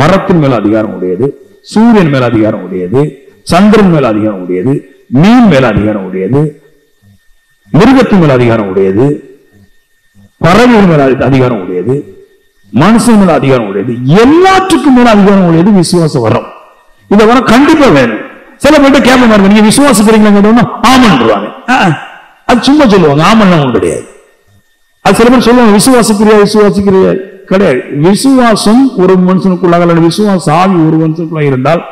மரத்தின் மேல் அதிகாரம் உடையது, சூரியன் மேல் அதிகாரம் உடையது, சந்திரன் மேல் அதிகாரம் உடையது, மீன் மேல் அதிகாரம் உடையது, மிருகத்தின் மேல் அதிகாரம் உடையது, பறவைகள் மேல் அதிகாரம் உடையது, மனுஷன் மேல அதிகாரம் உடையது, எல்லாத்துக்கும் மேல அதிகாரம் உடையது விசுவாச வரம். இந்த வரம் கண்டிப்பா வேணும். சில பேர்ட்ட கேட்பாங்க, நீங்க விசுவாசிக்கிறீங்களா? ஆமன்றாங்க. அது சும்மா சொல்லுவாங்க, ஆமன்னா ஒன்று கிடையாது. அது சில பேர் சொல்லுவாங்க, விசுவாசிக்கிறியா கிடையாது. விசுவாசம் ஒரு மனுஷனுக்குள்ளாக, விசுவாச ஆவி ஒரு மனுஷனுக்குள்ள இருந்தால்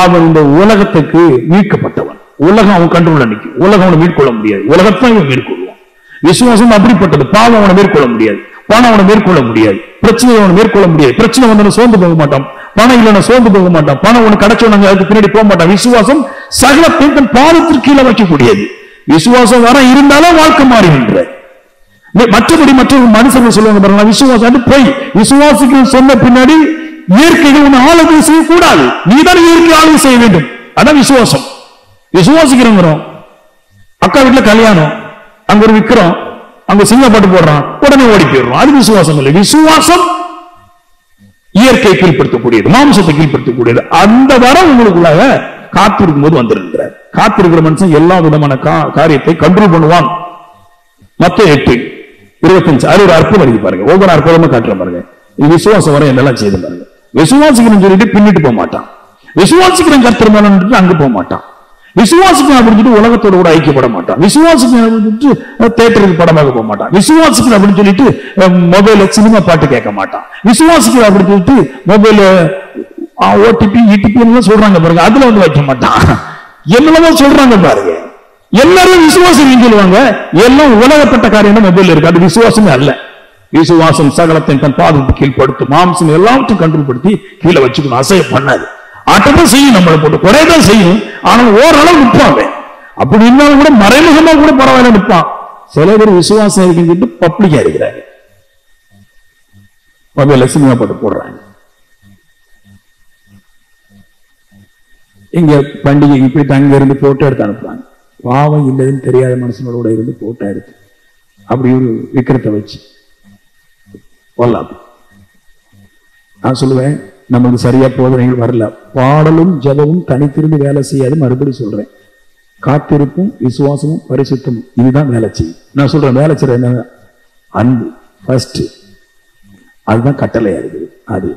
அவன் இந்த உலகத்துக்கு மீட்கப்பட்டவன். உலகம் அவன் கண்ட்ரோல்ல நிற்கும். உலகம் அவனை மேற்கொள்ள முடியாது. உலகத்தை அவன் மேற்கொள்வான். விசுவாசம் அப்படிப்பட்டது. பாவம் அவனை மேற்கொள்ள முடியாது, பணம் அவனை மேற்கொள்ள முடியாது, பிரச்சனை அவனை மேற்கொள்ள முடியாது. பிரச்சனை வந்து சோர்ந்து போக மாட்டான், பணம் இல்லைன்னா சோர்ந்து போக மாட்டான், பணம் உனக்கு கிடைச்சவங்க அதுக்கு பின்னாடி போக மாட்டான். விசுவாசம் சகலத்தை தன் பாதத்திற்கு கீழே வைக்கக்கூடியது. விசுவாசம் வர இருந்தாலும் வாழ்க்கை மாறுகின்ற. மற்றபடி மற்றொரு மனுஷர்கள் சொல்லுவாங்க பாருங்க, விசுவாசம் போய் விசுவாசிகள் சொன்ன பின்னாடி இயற்கைகள் ஒன்று ஆளுகை செய்யக்கூடாது, நீதான் இயற்கை ஆளுகை செய்ய வேண்டும். அதான் விசுவாசம். விசுவாசிக்கிறோம். அக்கா வீட்டுல கல்யாணம், அங்க ஒரு விக்கிறோம், அங்க சிங்கப்பாட்டு போடுறான், உடனே ஓடி போயிடுறோம். அது விசுவாசம் இல்லை. விசுவாசம் இயற்கை கீழ்படுத்தக்கூடியது, மாம்சத்தை கீழ்படுத்தக்கூடியது. அந்த வரம் உங்களுக்குள்ளாக காத்திருக்கும் போது வந்திருக்கிறார். காத்திருக்கிற மனுஷன் எல்லா விதமான காரியத்தை கண்ட்ரோல் பண்ணுவான். மத்தேயு 8:25 அது ஒரு அற்புதம் இருக்கு பாருங்க. ஒவ்வொரு அற்புதமா காட்டுற பாருங்க. விசுவாசம் வர என்னெல்லாம் செய்து பாருங்க. விசுவாசிக்கிறேன்னு சொல்லிட்டு பின்னிட்டு போக மாட்டான். விசுவாசிக்கிறேன் கர்த்தர் மேல அங்க போக மாட்டான். விசுவாசிக்கிறேன் அப்படின்னு உலகத்தோட கூட ஐக்கியப்பட மாட்டான். விசுவாசிக்கிறேன் அப்படின்னு தேட்டருக்கு படமாக போக மாட்டான். விசுவாசிக்கிறேன் அப்படின்னு சொல்லிட்டு மொபைல சினிமா பாட்டு கேட்க மாட்டான். விசுவாசிக்கிறேன் அப்படின்னு சொல்லிட்டு மொபைல ஓடிபி இடிபி எல்லாம் சொல்றாங்க பாருங்க, அதுல வந்து வைக்க மாட்டான். என்னென்னமோ சொல்றாங்க பாருங்க. எல்லாரும் விசுவாசம் சொல்லுவாங்க. எல்லாம் உலகப்பட்ட காரியம் மொபைல் இருக்கு. அது விசுவாசமே அல்ல. விசுவாசம் சகலத்தை தன் பாதத்துக்கு கீழ்படுத்தும். மாம்சம் எல்லாவற்றையும் கண்ட்ரோல் படுத்தி கீழே வச்சுக்கணும். அசைய பண்ணாது. ஆட்டதான் செய்யும், நம்மளை போட்டு குறையதான் செய்யும். ஆனால் ஓரளவு நிற்பாங்க. அப்படி இருந்தாலும் கூட மறைமுகமா கூட பரவாயில்ல நிற்பான். சில பேர் விசுவாசம் இருக்குன்னு பப்ளிக்கா இருக்கிறாங்க. மொபைல சினிமா போட்டு போடுறாங்க. இங்க பண்டிகைக்கு போயிட்டு அங்க இருந்து போட்டோ எடுத்து அனுப்புறாங்க. பாவம் இல்லைன்னு தெரியாத மனுஷனோட இருந்து போட்டோ எடுத்து அப்படி ஒரு விக்கிரத்தை வச்சு போடலாம். நான் சொல்லுவேன், நமக்கு சரியா போதனைகள் வரல. பாடலும் ஜபமும் தனித்திருந்து வேலை செய்யாது. மறுபடியும் சொல்றேன், காத்திருப்பும் விசுவாசமும் பரிசுத்தமும் இதுதான் வேலை செய்யும். நான் சொல்றேன், வேலை செய்யற என்ன? அன்பு ஃபர்ஸ்ட். அதுதான் கட்டளையா இருக்குது. அது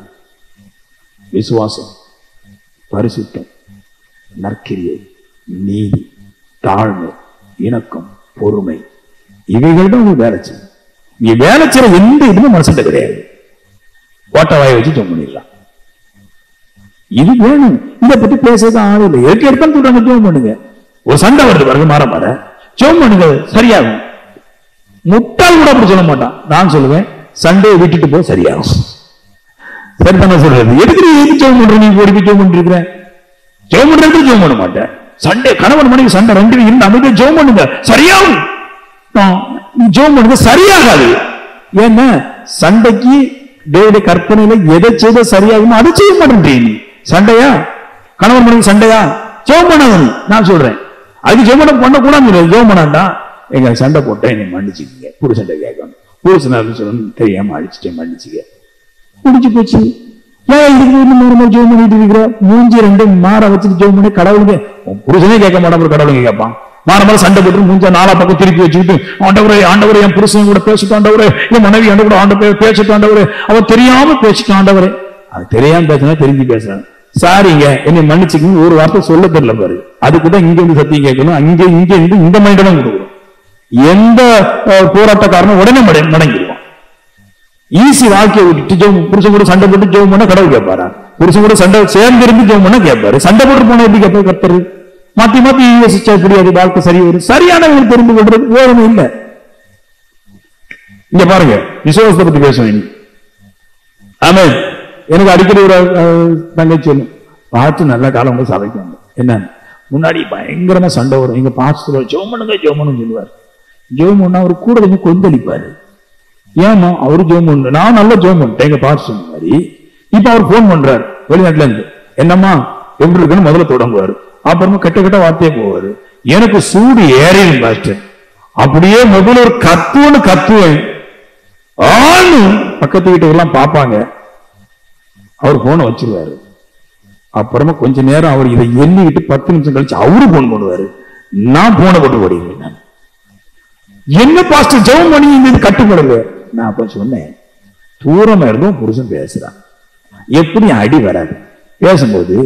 விசுவாசம், பரிசுத்தம், நற்கிரியை, நீதி, தாழ்மை, இணக்கம், பொறுமை, இவைகள் தான் உங்களுக்கு வேலை செய்யும். நீ வேலை செய்யற எந்த இதுவும் மனசுல கிடையாது. ஓட்ட வாயை வச்சு ஜெபம் பண்ணிடலாம். இது வேணும். இதை பத்தி பேசதான் ஆள் இல்லை. எதுக்கு எடுத்தாலும் சொல்றாங்க ஜெபம் பண்ணுங்க. ஒரு சண்டை வருது பாருங்க, மாற மாற ஜெபம் பண்ணுங்க, சரியாகும். முட்டாள் கூட அப்படி சொல்ல மாட்டான். நான் சொல்லுவேன், சண்டையை விட்டுட்டு போ, சரியாகும். சரிதானே சொல்றது? எதுக்கு நீ எதுக்கு ஜெபம் பண்ற? நீ ஓடி ஜெபம் பண்ணிருக்கிறேன். ஜெபம் பண்றது ஜெபம் பண்ண மாட்டேன். சண்டை கணவன் மனைவி சண்டை ரெண்டு இருந்து அமைதியா ஜெபம் பண்ணுங்க, சரியாகும். ஜெபம் பண்ணுங்க, சரியாகாது. ஏன்னா சண்டைக்கு தேவனுடைய கற்பனையில எதை செய்த சரியாகுமோ அதை செய்ய மாட்டேன். நீ சண்டையா, கணவன் மனைவி சண்டையா, ஜெபம் பண்ணாத. நான் சொல்றேன், அது ஜெபம் பண்ணக்கூடாது. ஜெபம் பண்ணாண்டா எங்க சண்டை போட்டேன் என்னை மன்னிச்சுக்கீங்க, புருஷன்ட்ட கேட்கணும். புருஷன் சொல்லணும் தெரியாம அடிச்சுட்டேன் மன்னிச்சுக்க, முடிச்சு போச்சு. ஏன் இதுக்கு இன்னும் ஜெபம் பண்ணிட்டு இருக்கிற? மூஞ்சி ரெண்டும் மாற வச்சுட்டு ஜெபம் பண்ணி கடவுளுக்கு புருஷனே கேட்க மாட்டான், கடவுளுக்கு கேட்பான். மாற சண்டை போட்டு மூஞ்ச நாலா பக்கம் திருப்பி வச்சுக்கிட்டு ஆண்டவரே என் புருஷன் கூட பேசிட்டு ஆண்டவரே, என் மனைவி கூட ஆண்டவரே பேசிட்டு ஆண்டவரே, அவன் தெரியாம பேசிட்டு ஆண்டவரே. அது தெரியாம பேசினா தெரிஞ்சு பேசுறேன், சாரிங்க என்னை மன்னிச்சுக்கணும் ஒரு வார்த்தை சொல்ல தெரியல பாரு. அதுக்குதான் இங்க இருந்து சத்தியம் கேட்கணும், இங்க இருந்து இந்த மைண்டம் கொடுக்கணும். எந்த போராட்டக்காரனும் உடனே மடங்கிடுவான். ஈஸி வாழ்க்கையை விட்டுட்டு புருஷன் கூட சண்டை போட்டு ஜெபம் பண்ண கடவுள் கேட்பாரா? புருஷன் கூட சண்டை சேர்ந்து இருந்து ஜெபம் பண்ண கேட்பாரு. சண்டை போட்டு போன எப்படி கேட்பாரு கர்த்தர்? மாத்தி மாத்தி யோசிச்சா புரியாது, வாழ்க்கை சரி வரும். சரியானவங்க தெரிந்து கொள்றது வேறுமே இல்லை. இங்க பாருங்க, விசுவாசத்தை பத்தி பேசுவேன். ஆமா, எனக்கு அடிக்கடி ஒரு தங்கச்சி ஒண்ணு பார்த்து நல்ல காலம் உங்க சபைக்கு வந்து என்ன முன்னாடி பயங்கரமா சண்டை வரும். எங்க பாஸ்டர் ஜெபம் பண்ணுங்க ஜெபம் பண்ணுன்னு சொல்லுவார். ஜெபம் பண்ணா அவர் கூட கொஞ்சம் கொந்தளிப்பாரு. ஏமா அவரு ஜெபம் பண்ணு, நான் நல்ல ஜெபம் பண்ணிட்டேன் எங்க பாஸ்டர் மாதிரி. இப்ப அவர் போன் பண்றாரு வெளிநாட்டுல இருந்து, என்னம்மா எப்படி இருக்குன்னு முதல்ல தொடங்குவாரு. அப்புறமா கெட்ட கெட்ட வார்த்தையே போவாரு. எனக்கு சூடு ஏறிடும் பாஸ்டர். அப்படியே முதல்ல ஒரு கத்துவேன். ஆளு பக்கத்து வீட்டு எல்லாம் பார்ப்பாங்க. அவர் போனை வச்சிருவாரு. அப்புறமா கொஞ்ச நேரம் அவர் இதை எண்ணிக்கிட்டு 10 நிமிஷம் கழிச்சு அவரு போன் பண்ணுவாரு. நான் போனை போட்டு ஓடிடுவேன். என்ன பாஸ்டர் ஜெபம் பண்ணி இந்த கட்டுப்படுங்க. நான் அப்ப சொன்னேன், தூரமா இருந்தும் புருஷன் பேசுறான், எப்படி அடி வராது. பேசும்போது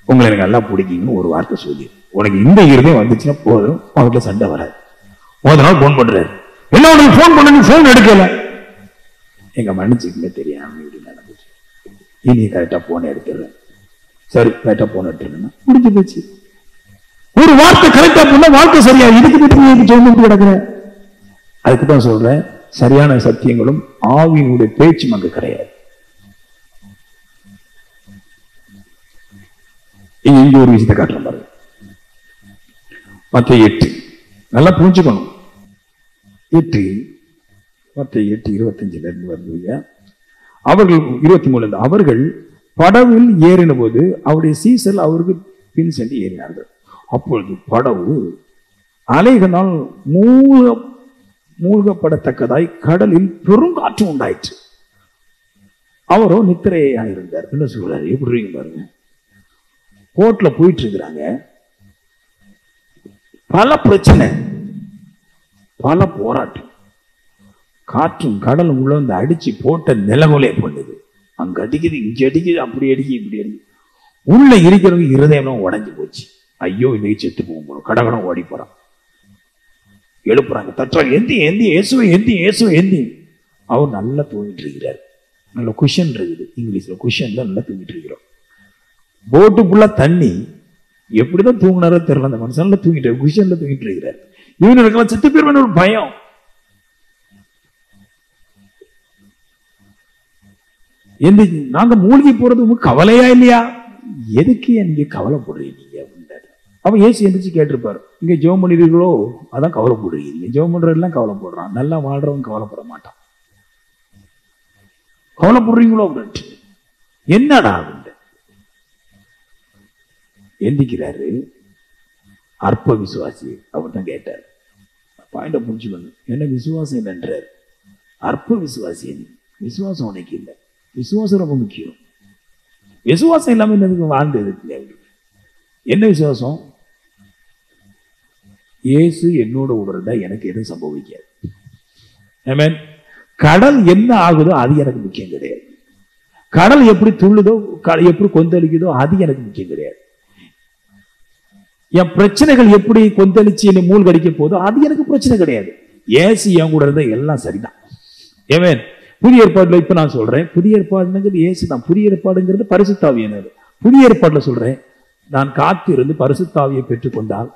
உங்களை எனக்கு நல்லா பிடிக்குன்னு ஒரு வார்த்தை சொல்லி, உனக்கு இந்த இருதயம் வந்துச்சுன்னா போதும், அவங்ககிட்ட சண்டை வராது. ஒரு நாள் போன் பண்றாரு, என்ன உனக்கு போன் பண்ண போன் எடுக்கல. எங்க மன்னிச்சுக்குமே தெரியாம இப்படி நடந்துச்சு, இனி கரெக்டா போன் எடுத்துடுறேன். சரி கரெக்டா போன் எடுத்துருன்னா முடிஞ்சு போச்சு. ஒரு வார்த்தை கரெக்டா போனா வாழ்க்கை சரியா. இதுக்கு பற்றி ஜெபம் கிடக்குறேன். அதுக்குதான் சொல்றேன், சரியான சத்தியங்களும் ஆவியினுடைய பேச்சும் அங்க கிடையாது. இங்க ஒரு விஷயத்தை காட்டுற பாருங்க, மத்தேயு 8 நல்லா புரிஞ்சுக்கணும். 8:25 இருந்து வருது. அவர்கள் 23 அவர்கள் படவில் ஏறின போது அவருடைய சீசல் அவருக்கு பின் சென்று ஏறினார்கள். அப்பொழுது படவு அலைகளால் மூழ்கப்படத்தக்கதாய் கடலில் பெருங்காற்று உண்டாயிற்று. அவரோ நித்திரையாயிருந்தார். என்ன சொல்றாரு, எப்படி பாருங்க, கோர்ட்ல போயிட்டு இருக்கிறாங்க, பல பிரச்சனை, பல போராட்டம், காற்றும் கடலும் உள்ள வந்து அடிச்சு போட்ட நிலகொலை பண்ணுது. அங்க அடிக்குது, இங்க அடிக்குது, அப்படி அடிக்குது, இப்படி அடிக்குது. உள்ள இருக்கிறவங்க இருதயம் உடைஞ்சு போச்சு. ஐயோ இன்னைக்கு செத்து போகும், கடகடம் ஓடி போறான். எழுப்புறாங்க, தட்டுறாங்க, எந்தி எந்தி இயேசுவை எந்தி இயேசுவை எந்தி. அவர் நல்லா தூங்கிட்டு இருக்கிறார். நல்ல குஷன் இருக்குது, இங்கிலீஷ்ல குஷன்ல நல்லா தூங்கிட்டு இருக்கிறோம். போட்டு ஃபுல்லா தண்ணி, எப்படிதான் தூங்கினாரோ தெரியல, அந்த மனுஷன்ல தூங்கிட்டு குஷன்ல தூங்கிட்டு இருக்கிறார். இவனுக்கெல்லாம் செத்து பேர் ஒரு பயம். எந்த நாங்க மூழ்கி போறது உங்களுக்கு கவலையா இல்லையா? எதுக்கு நீங்க கவலைப்படுறீங்க நீங்க? அவன் ஏசி எந்திரிச்சு கேட்டிருப்பாரு, இங்க ஜெபம் பண்ணிருக்கீங்களோ அதான் கவலைப்படுறீங்க. ஜெபம் பண்றதெல்லாம் கவலைப்படுறான், நல்லா வாழ்றவன் கவலைப்பட மாட்டான். கவலைப்படுறீங்களோ அப்படின்ட்டு என்னடா அப்படின்ட்டு எந்திக்கிறாரு. அற்ப விசுவாசி அவர்தான் கேட்டார். பாயிண்ட புரிஞ்சுக்கணும், என்ன விசுவாசம் இல்லைன்றார். அற்ப விசுவாசி, விசுவாசம் உனக்கு இல்லை. விசுவாசம் ரொம்ப முக்கியம். விசுவாசம் இல்லாம என்னதுக்கு வாழ்ந்தது? என்ன விசுவாசம்? இயேசு என்னோட உணர்ந்தா எனக்கு எதுவும் சம்பவிக்காது. ஆமென். கடல் என்ன ஆகுதோ அது எனக்கு முக்கியம் கிடையாது. கடல் எப்படி துள்ளுதோ, எப்படி கொந்தளிக்குதோ அது எனக்கு முக்கியம் கிடையாது. என் பிரச்சனைகள் எப்படி கொந்தளிச்சு என்னை மூழ்கடிக்க போதோ அது எனக்கு பிரச்சனை கிடையாது. இயேசு என் கூட இருந்தா எல்லாம் சரிதான். ஆமென். புதிய ஏற்பாடுல இப்ப நான் சொல்றேன், புதிய ஏற்பாடுங்கிறது இயேசு தான். புதிய ஏற்பாடுங்கிறது பரிசுத்த ஆவியானவர். புதிய ஏற்பாடுல சொல்றேன், நான் காத்திருந்து பரிசுத்த ஆவியை பெற்றுக்கொண்டால்,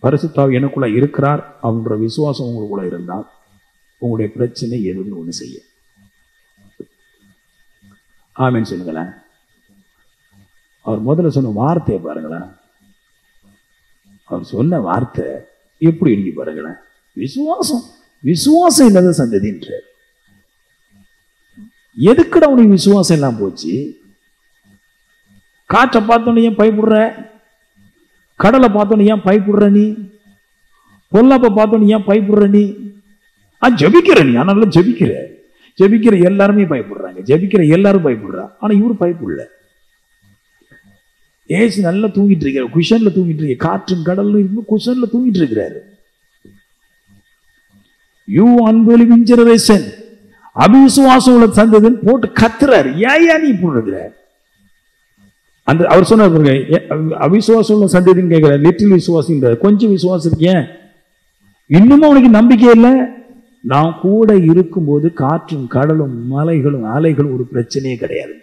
பரிசுத்த ஆவி எனக்குள்ள இருக்கிறார், அவங்களோட விசுவாசம் உங்களுக்குள்ள இருந்தால் உங்களுடைய பிரச்சனை எதுவும் ஒண்ணு செய்ய. ஆமென் சொல்லுங்களேன். அவர் முதல்ல சொன்ன வார்த்தையை பாருங்களேன். அவர் சொன்ன வார்த்தை எப்படி எழுதி பாருங்களேன். விசுவாசம், விசுவாசம் இல்லாத சந்ததின்றார். எதுக்குடா உனக்கு விசுவாசம் எல்லாம் போச்சு? காற்றை பார்த்தோன்னு ஏன் பயப்படுற? கடலை பார்த்தோன்னு ஏன் பயப்படுற நீ? பொல்லாப்ப பார்த்தோன்னு ஏன் பயப்படுற நீ? ஜெபிக்கிற நீ, ஆனால ஜெபிக்கிற எல்லாருமே பயப்படுறாங்க, ஜெபிக்கிற எல்லாரும் பயப்படுறா. ஆனா இவரு பயப்படல. ஏசு நல்லா தூங்கிட்டு இருக்கிறார், குஷன்ல தூங்கிட்டு இருக்க, காற்றும் கடலும் இருந்து குஷன்ல தூங்கிட்டு இருக்கிறாரு. யூ அன்பிலீவிங் ஜெனரேஷன், அவிசுவாசம் உள்ள சந்ததின்னு போட்டு கத்துறாரு. ஏன் நீ போடுற? அந்த அவர் சொன்னார், அவிசுவாசம் உள்ள சந்ததின்னு கேட்கிறார். லிட்டில் விசுவாசம், கொஞ்சம் விசுவாசம் இருக்கேன், இன்னும் அவனுக்கு நம்பிக்கை இல்லை. நான் கூட இருக்கும்போது காற்றும் கடலும் மலைகளும் அலைகளும் ஒரு பிரச்சனையே கிடையாது.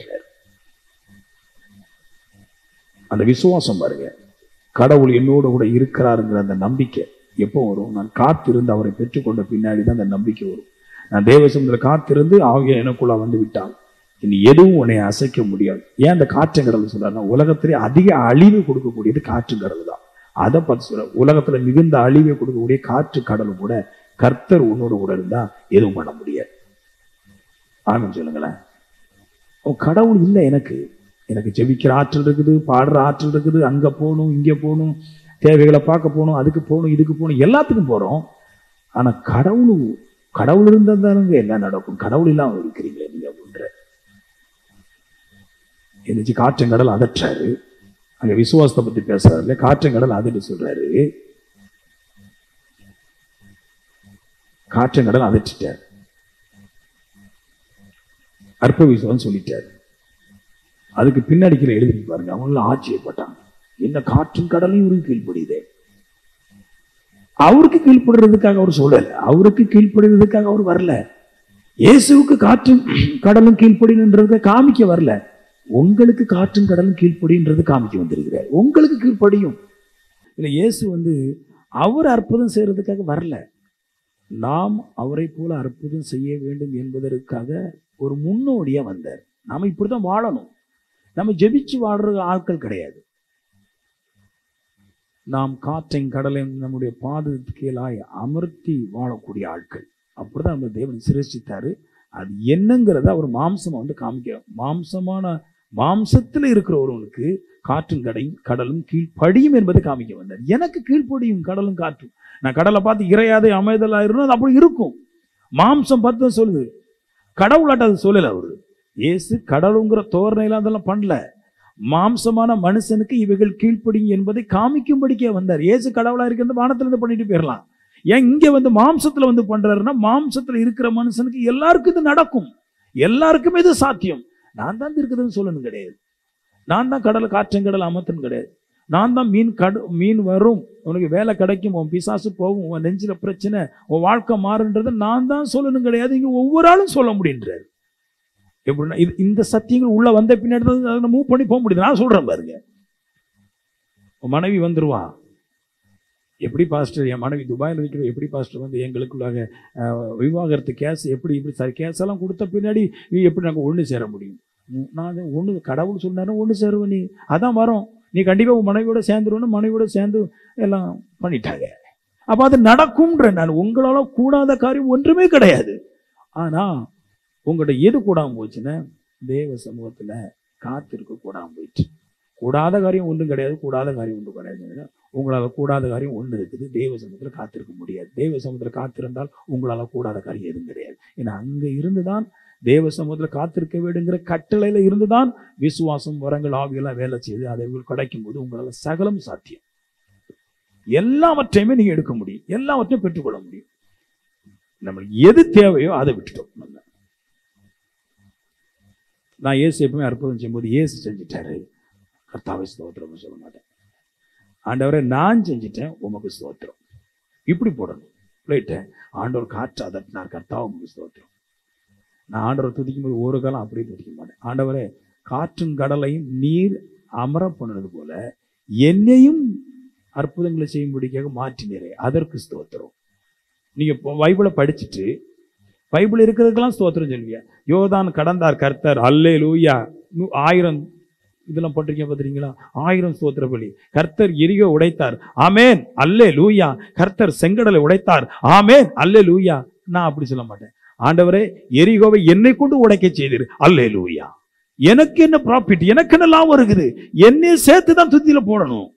அந்த விசுவாசம் பாருங்க, கடவுள் என்னோட கூட இருக்கிறாருங்கிற அந்த நம்பிக்கை எப்போ வரும்? நான் காத்திருந்து அவரை பெற்றுக்கொண்ட பின்னாடி தான் அந்த நம்பிக்கை வரும். நான் தேவசமுத்திர காத்திருந்து ஆகிய எனக்குள்ள வந்து விட்டால் இனி எதுவும் உன்னை அசைக்க முடியாது. ஏன் அந்த காற்றுங்கடல் சொல்றாருன்னா, உலகத்திலே அதிக அழிவு கொடுக்கக்கூடியது காற்றுங்கடல் தான். அதை பார்த்து சொல்ற, உலகத்துல மிகுந்த அழிவை கொடுக்கக்கூடிய காற்று கடலும் கூட கர்த்தர் உன்னோட கூட இருந்தா எதுவும் பண்ண முடியாது. ஆமென் சொல்லுங்களேன். கடவுள் இல்லை, எனக்கு ஜெபிக்கிற ஆற்றல் இருக்குது, பாடுற ஆற்றல் இருக்குது, அங்க போகணும் இங்க போகணும், தேவைகளை பார்க்க போகணும், அதுக்கு போகணும் இதுக்கு போகணும், எல்லாத்துக்கும் போறோம். ஆனா கடவுள் இருந்தா தானுங்க எல்லாம் நடக்கும். கடவுள் இல்லாம இருக்கிறீங்களே நீங்க அப்படின்ற எந்திரிச்சு காற்றங்கடல் அதற்றாரு. அங்க விசுவாசத்தை பத்தி பேசுறாரு இல்லையா, காற்றங்கடல் அதட்டு சொல்றாரு. காற்றங்கடல் அதட்டிட்டார், அற்ப விசுவாசம் சொல்லிட்டார். அதுக்கு பின்னாடி கீழே எழுதி பாருங்க, அவங்களும் ஆச்சரியப்பட்டாங்க, என்ன காற்றும் கடலையும் இவருக்கு கீழ்படியுதே. அவருக்கு கீழ்படுறதுக்காக அவர் சொல்லல, அவருக்கு கீழ்படுறதுக்காக அவர் வரல. இயேசுவுக்கு காற்றும் கடலும் கீழ்படின்றத காமிக்க வரல, உங்களுக்கு காற்றும் கடலும் கீழ்படின்றது காமிக்க வந்திருக்கிறார். உங்களுக்கு கீழ்படியும் இல்லை. இயேசு அவர் அற்புதம் செய்யறதுக்காக வரல, நாம் அவரை போல அற்புதம் செய்ய வேண்டும் என்பதற்காக ஒரு முன்னோடியா வந்தார். நாம இப்படிதான் வாழணும். நம்ம ஜெபிச்சு வாடுற ஆட்கள் கிடையாது. நாம் காற்றையும் கடலையும் நம்முடைய பாதத்துக்கு கீழாய் அமர்த்தி வாழக்கூடிய ஆட்கள். அப்படிதான் நம்ம தேவன் சிருஷ்டித்தாரு. அது என்னங்கிறத அவர் மாம்சமா காமிக்க, மாம்சத்துல இருக்கிற ஒருவனுக்கு காற்றும் கடலும் கீழ்ப்படியும் என்பதை காமிக்க வந்தார். எனக்கு கீழ்ப்படியும் கடலும் காற்றும். நான் கடலை பார்த்து இறையாதே அமைதலாயிரும், அது அப்படி இருக்கும். மாம்சம் பார்த்து சொல்லுது, கடவுளாட்ட அது சொல்லல. அவரு இயேசு கடவுளுங்கிற தோரணையில அதெல்லாம் பண்ணல. மாம்சமான மனுஷனுக்கு இவைகள் கீழ்ப்படியும் என்பதை காமிக்கும்படிக்கே வந்தார். இயேசு கடவுளா இருக்கிறது வானத்துல இருந்து பண்ணிட்டு போயிடலாம். ஏன் இங்க மாம்சத்துல பண்றாருன்னா, மாம்சத்துல இருக்கிற மனுஷனுக்கு எல்லாருக்கும் இது நடக்கும், எல்லாருக்குமே இது சாத்தியம். நான் தான் இருக்குதுன்னு சொல்லணும் கிடையாது. நான் தான் கடலை காற்றங்கடல் அமர்த்தன் கிடையாது. நான் தான் மீன் வரும், உனக்கு வேலை கிடைக்கும், உன் பிசாசு போகும், உன் நெஞ்சில பிரச்சனை, உன் வாழ்க்கை மாறுன்றது நான் தான் சொல்லணும் கிடையாது. இங்க ஒவ்வொரு ஆளும் சொல்ல முடியுன்றாரு. எப்படின்னா, இந்த சத்தியங்கள் உள்ள வந்த பின்னாடி மூவ் பண்ணி போக முடியுது. நான் சொல்றேன் பாருங்க, உன் மனைவி வந்துருவா. எப்படி பாஸ்டர், என் மனைவி துபாயில் இருக்கிற, எப்படி பாஸ்டர் எங்களுக்குள்ளாக விவாகரத்து கேஸ் எப்படி இப்படி கேஸ் எல்லாம் கொடுத்த பின்னாடி எப்படி நாங்கள் ஒன்று சேர முடியும்? நான் ஒன்று கடவுள் சொன்னாரு ஒன்று சேருவேன், நீ அதான் வரோம், நீ கண்டிப்பாக உன் மனைவியோட சேர்ந்துருவன்னு மனைவியோட சேர்ந்து எல்லாம் பண்ணிட்டாங்க. அப்போ அது நடக்கும்ன்ற, நான் உங்களால கூடாத காரியம் ஒன்றுமே கிடையாது. ஆனா உங்கள்கிட்ட எது கூடாமல் போச்சுன்னா, தேவ சமூகத்துல காத்திருக்க கூடாமல் போயிடுச்சு. கூடாத காரியம் ஒன்றும் கிடையாது, கூடாத காரியம் ஒன்றும் கிடையாது. உங்களால் கூடாத காரியம் ஒன்று இருக்குது, தேவ சமூகத்தில் காத்திருக்க முடியாது. தேவ சமூகத்தில் காத்திருந்தால் உங்களால் கூடாத காரியம் எதுவும் கிடையாது. ஏன்னா அங்கே இருந்துதான் தேவ சமூகத்தில் காத்திருக்க வேண்டுங்கிற கட்டளையில இருந்துதான் விசுவாசம், வரங்கள், ஆவியெல்லாம் வேலை செய்து அதை கிடைக்கும் போது உங்களால் சகலம் சாத்தியம். எல்லாவற்றையுமே நீங்க எடுக்க முடியும், எல்லாவற்றையும் பெற்றுக்கொள்ள முடியும். நம்மளுக்கு எது தேவையோ அதை விட்டுட்டோம். நான் இயேசு எப்பவுமே அற்புதம் செய்யும்போது இயேசு செஞ்சுட்டாரு, கர்த்தாவே ஸ்தோத்திரம் சொல்ல மாட்டேன். ஆண்டவரை நான் செஞ்சுட்டேன், உமக்கு ஸ்தோத்திரம் இப்படி போடணும். பிளேட்டை ஆண்டவர் காற்று அதட்டினார், கர்த்தாவே உமக்கு ஸ்தோத்திரம். நான் ஆண்டவரை துதிக்கும் போது ஒரு காலம் அப்படியே துதிக்க மாட்டேன். ஆண்டவரே, காற்றும் கடலையும் நீர் அமர பண்ணது போல என்னையும் அற்புதங்களை செய்யும்படிக்காக மாற்றினீரே, அதற்கு ஸ்தோத்திரம். நீங்க பைபிளை படிச்சுட்டு பைபிள் இருக்கிறதுக்கெல்லாம் ஸ்தோத்திரம் சொல்லுவீங்க. யோர்தான் கடந்தார் கர்த்தர், அல்லேலூயா. 1000 இதெல்லாம் பண்றீங்க பாத்துறீங்களா? 1000 ஸ்தோத்திர பலி. கர்த்தர் எரிகோ உடைத்தார், ஆமேன் அல்லேலூயா. கர்த்தர் செங்கடலை உடைத்தார், ஆமேன் அல்லேலூயா. நான் அப்படி சொல்ல மாட்டேன். ஆண்டவரே, எரிகோவை என்னை கொண்டு உடைக்க செய்தீர், அல்லேலூயா. எனக்கு என்ன ப்ராஃபிட், எனக்கு என்ன லாபம் இருக்குது? என்னையும் சேர்த்து தான் துதியில போடணும்.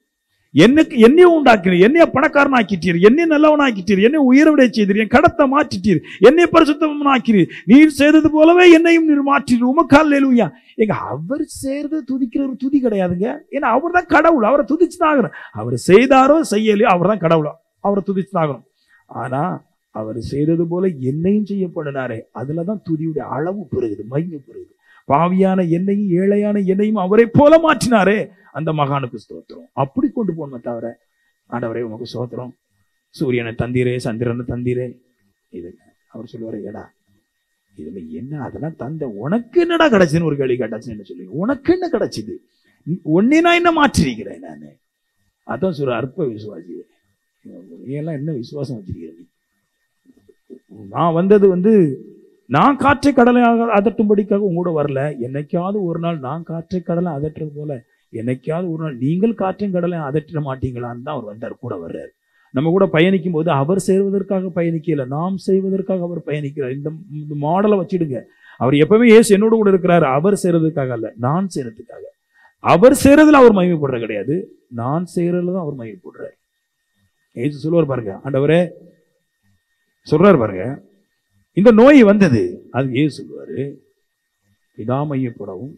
என்னையும் உண்டாக்கினீர், என்னைய பணக்காரன் ஆக்கிட்டீர், என்னை நல்லவன் ஆக்கிட்டீர், என்னை உயர்விட செய்தீர், என் கடத்தை மாற்றிட்டீர், என்னை பரிசுத்தம் ஆக்கிறீர், நீர் செய்தது போலவே என்னையும் நீர் மாற்றீர், உமக்கு அல்லேலூயா. எங்க அவர் செய்யறது துதிக்கிற ஒரு துதி கிடையாதுங்க. ஏன்னா அவர் தான் கடவுள், அவரை துதிச்சுதான் ஆகணும். அவர் செய்தாரோ செய்யலையோ அவர் தான் கடவுளோ, அவரை துதிச்சுதான் ஆகணும். ஆனா அவர் செய்தது போல என்னையும் செய்ய பண்ணினாரே, அதுலதான் துதியுடைய அளவு பெருகுது, மகிமை பெருகுது. பாவியான என்னையும் ஏழையான என்னையும் அவரை போல மாற்றினாரே, அந்த மகானுக்கு ஸ்தோத்திரம். அப்படி கொண்டு போகணுமே தவிர, ஆண்டவரே உமக்கு ஸ்தோத்திரம், சூரியனை தந்தீரே, சந்திரனை தந்தீரே, இது அவர் சொல்லுவாரு, ஏடா இதுல என்ன அதெல்லாம் தந்த, உனக்கு என்னடா கிடைச்சுன்னு ஒரு கேள்வி கேட்டாச்சுன்னு என்ன சொல்லுவீங்க? உனக்கு என்ன கிடைச்சிது? ஒன்னே நான் என்ன மாற்றிருக்கிறேன் நானு. அதான் சொல்ற அற்ப விசுவாசி, நீ எல்லாம் என்ன விசுவாசம் வச்சிருக்கிறீங்க? நான் வந்தது நான் காற்றை கடலை அதட்டும்படிக்காக உங்களோட வரல. என்னைக்காவது ஒரு நாள் நான் காற்றை கடலை அதட்டுறது போல என்னைக்காவது ஒரு நாள் நீங்கள் காற்றையும் கடலை அதட்ட மாட்டீங்களான்னு தான் அவர் வந்தார், கூட வர்றாரு. நம்ம கூட பயணிக்கும் போது அவர் செய்வதற்காக பயணிக்கல, நாம் செய்வதற்காக அவர் பயணிக்கிறார். இந்த மாடலை வச்சிடுங்க. அவர் எப்பவுமே ஏசு என்னோட கூட இருக்கிறாரு, அவர் செய்யறதுக்காக அல்ல, நான் செய்யறதுக்காக. அவர் செய்யறதுல அவர் மகிமைப்படுற கிடையாது, நான் செய்யறதுல தான் அவர் மகிமைப்படுறாரு. ஏசு சொல்லுவார் பாருங்க, ஆண்டவரே சொல்றாரு பாருங்க, இந்த நோய் வந்தது, அது ஏசு சொல்லுவாரு, பிதா மையப்படவும்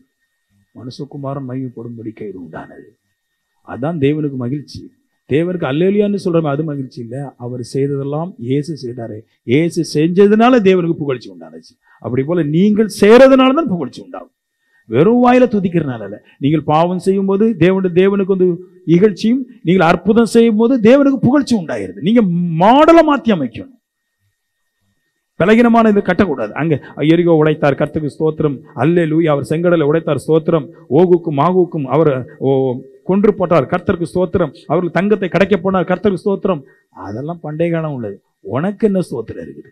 மனுஷகுமாரன் மையப்படும்படி கைது உண்டானது. அதான் தேவனுக்கு மகிழ்ச்சி. தேவனுக்கு அல்லேலூயான்னு சொல்றோமே, அது மகிழ்ச்சி இல்ல. அவர் செய்ததெல்லாம் ஏசு செய்தாரு, ஏசு செஞ்சதுனால தேவனுக்கு புகழ்ச்சி உண்டானுச்சு. அப்படி போல நீங்கள் செய்யறதுனால தான் புகழ்ச்சி உண்டாகும், வெறும் வாயில துதிக்கிறதுனால இல்ல. நீங்கள் பாவம் செய்யும் போது தேவனுக்கு இகழ்ச்சியும், நீங்கள் அற்புதம் செய்யும் போது தேவனுக்கு புகழ்ச்சி உண்டாயிருது. நீங்க மாடலை மாத்தி அமைக்கணும். பலகீனமான இது கட்டக்கூடாது. அங்க எரிகோ உடைத்தார், கர்த்தருக்கு ஸ்தோத்திரம், அல்லேலூயா. அவர் செங்கடலை உடைத்தார், ஸ்தோத்திரம். ஓகுக்கும் மாகுக்கும் அவர் கொன்று போட்டார், கர்த்தருக்கு ஸ்தோத்திரம். அவர்கள் தங்கத்தை கிடைக்க போனார், கர்த்தருக்கு ஸ்தோத்திரம். அதெல்லாம் பண்டைய காலம் உள்ளது. உனக்கு என்ன ஸ்தோத்திரம் இருக்குது?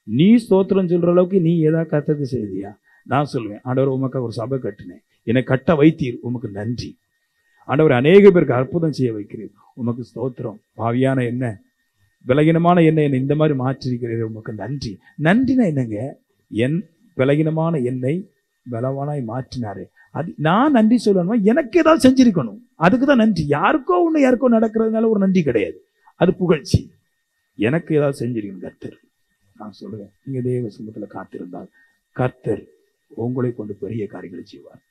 நீ ஸ்தோத்திரம் சொல்ற அளவுக்கு நீ ஏதாவது கர்த்தருக்கு செய்தியா? நான் சொல்லுவேன், ஆண்டவர் உமக்கு ஒரு சபை கட்டினேன், என்னை கட்ட வைத்தீர், உமக்கு நன்றி. ஆண்டவர் அநேக பேருக்கு அற்புதம் செய்ய வைக்கிறீர், உமக்கு ஸ்தோத்திரம். பாவியான என்ன, விலகினமான என்னை இந்த மாதிரி மாற்றிருக்கிறீர்கள், உமக்கு நன்றி. நன்றினா என்னங்க? என் விலகினமான என்னை பலவானாய் மாற்றினாரு, அது நான் நன்றி சொல்லணுமா? எனக்கு ஏதாவது செஞ்சிருக்கணும், அதுக்கு தான் நன்றி. யாருக்கோ யாருக்கோ நடக்கிறதுனால ஒரு நன்றி கிடையாது, அது புகழ்ச்சி. எனக்கு ஏதாவது செஞ்சிருக்கணும் கர்த்தர். நான் சொல்லுவேன், நீங்க தேவ சமூகத்துல காத்திருந்தால் கர்த்தர் உங்களை கொண்டு பெரிய காரியங்களை செய்வார்.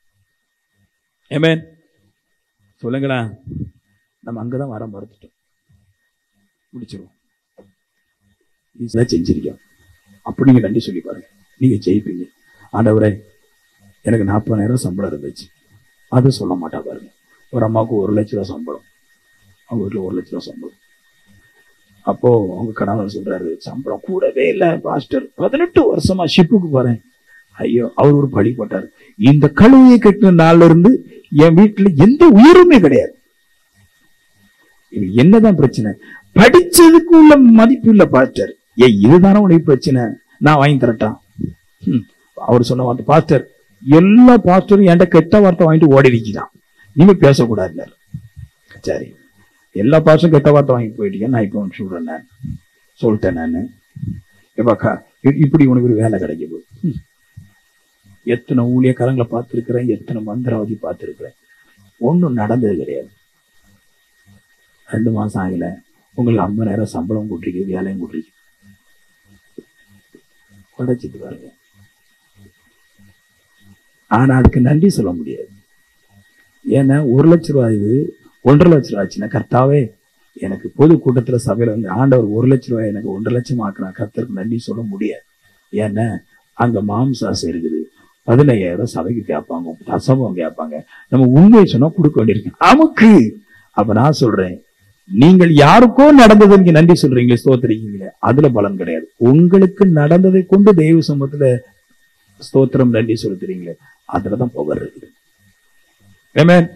ஆமென். சொல்லுங்களா, நம்ம அங்கதான் வர மறுத்துட்டோம், முடிச்சிருவோம். செஞ்சிருக்கோம், அப்படி நீங்க நன்றி சொல்லி பாருங்க, நீங்க ஜெயிப்பீங்க. ஆண்டவரே எனக்கு 40,000 சம்பளம் இருந்துச்சு, அது சொல்ல மாட்டா பாருங்க. ஒரு அம்மாவுக்கு 1 லட்ச ரூபா சம்பளம், அவங்க வீட்டுல 1 லட்ச ரூபா சம்பளம். அப்போ அவங்க கணவன் சொல்றாரு, சம்பளம் கூடவே இல்லை பாஸ்டர், 18 வருஷமா ஷிப்புக்கு போறேன். ஐயோ, அவர் ஒரு பழி போட்டாரு, இந்த கழுவியை கட்டின நாள்ல இருந்து என் வீட்டுல எந்த உயர்வுமே கிடையாது. என்னதான் பிரச்சனை? படிச்சதுக்கு உள்ள மதிப்பு இல்ல பாஸ்டர். இதுதானே உனக்கு பிரச்சனை, நான் வாங்கி தரட்டான். அவர் சொன்ன வார்த்தை, பாஸ்டர் எல்லா பாஸ்டரும் என்கிட்ட கெட்ட வார்த்தை வாங்கிட்டு ஓடி இருக்கிறான், நீங்க பேசக்கூடாது. சரி, எல்லா பாஸ்டரும் கெட்ட வார்த்தை வாங்கிட்டு போயிட்டீங்க, நான் இப்போ சொல்றேன், நான் சொல்லிட்டேன். நான் எப்பாக்கா இப்படி உனக்கு ஒரு வேலை கிடைக்க போகுது. எத்தனை ஊழியக்காரங்களை பார்த்துருக்கிறேன், எத்தனை மந்திரவாதி பார்த்துருக்கிறேன், ஒன்றும் நடந்தது கிடையாது. 2 மாசம் ஆகல, உங்களுக்கு 50,000 சம்பளம் கூட்டிருக்கு, வேலையும் கூட்டிருக்கு. உடைச்சிட்டு பாருங்க. ஆனா அதுக்கு நன்றி சொல்ல முடியாது. ஏன்னா 1 லட்ச ரூபாய் இது 1.5 லட்ச ரூபாய் ஆச்சுன்னா, கர்த்தாவே எனக்கு பொது கூட்டத்துல சபையில ஆண்டவர் 1 லட்ச ரூபாய் எனக்கு 1.5 லட்சம் ஆக்குறான், கர்த்தருக்கு நன்றி சொல்ல முடியாது. ஏன்னா அங்க மாம்சாசை இருக்குது, 15,000 சபைக்கு கேட்பாங்க, தசமம் கேட்பாங்க. நம்ம உண்மையை சொன்னா கொடுக்க வேண்டியிருக்கு நமக்கு. அப்ப நான் சொல்றேன், நீங்கள் யாருக்கோ நடந்தது நீங்க நன்றி சொல்றீங்களே, ஸ்தோத்திரிக்கீங்களே, அதுல பலன் கிடையாது. உங்களுக்கு நடந்ததை கொண்டு தெய்வ சமூகத்துல ஸ்தோத்திரம் நன்றி செலுத்துறீங்களே, அதுலதான் பவர் இருக்குது. ஆமென்.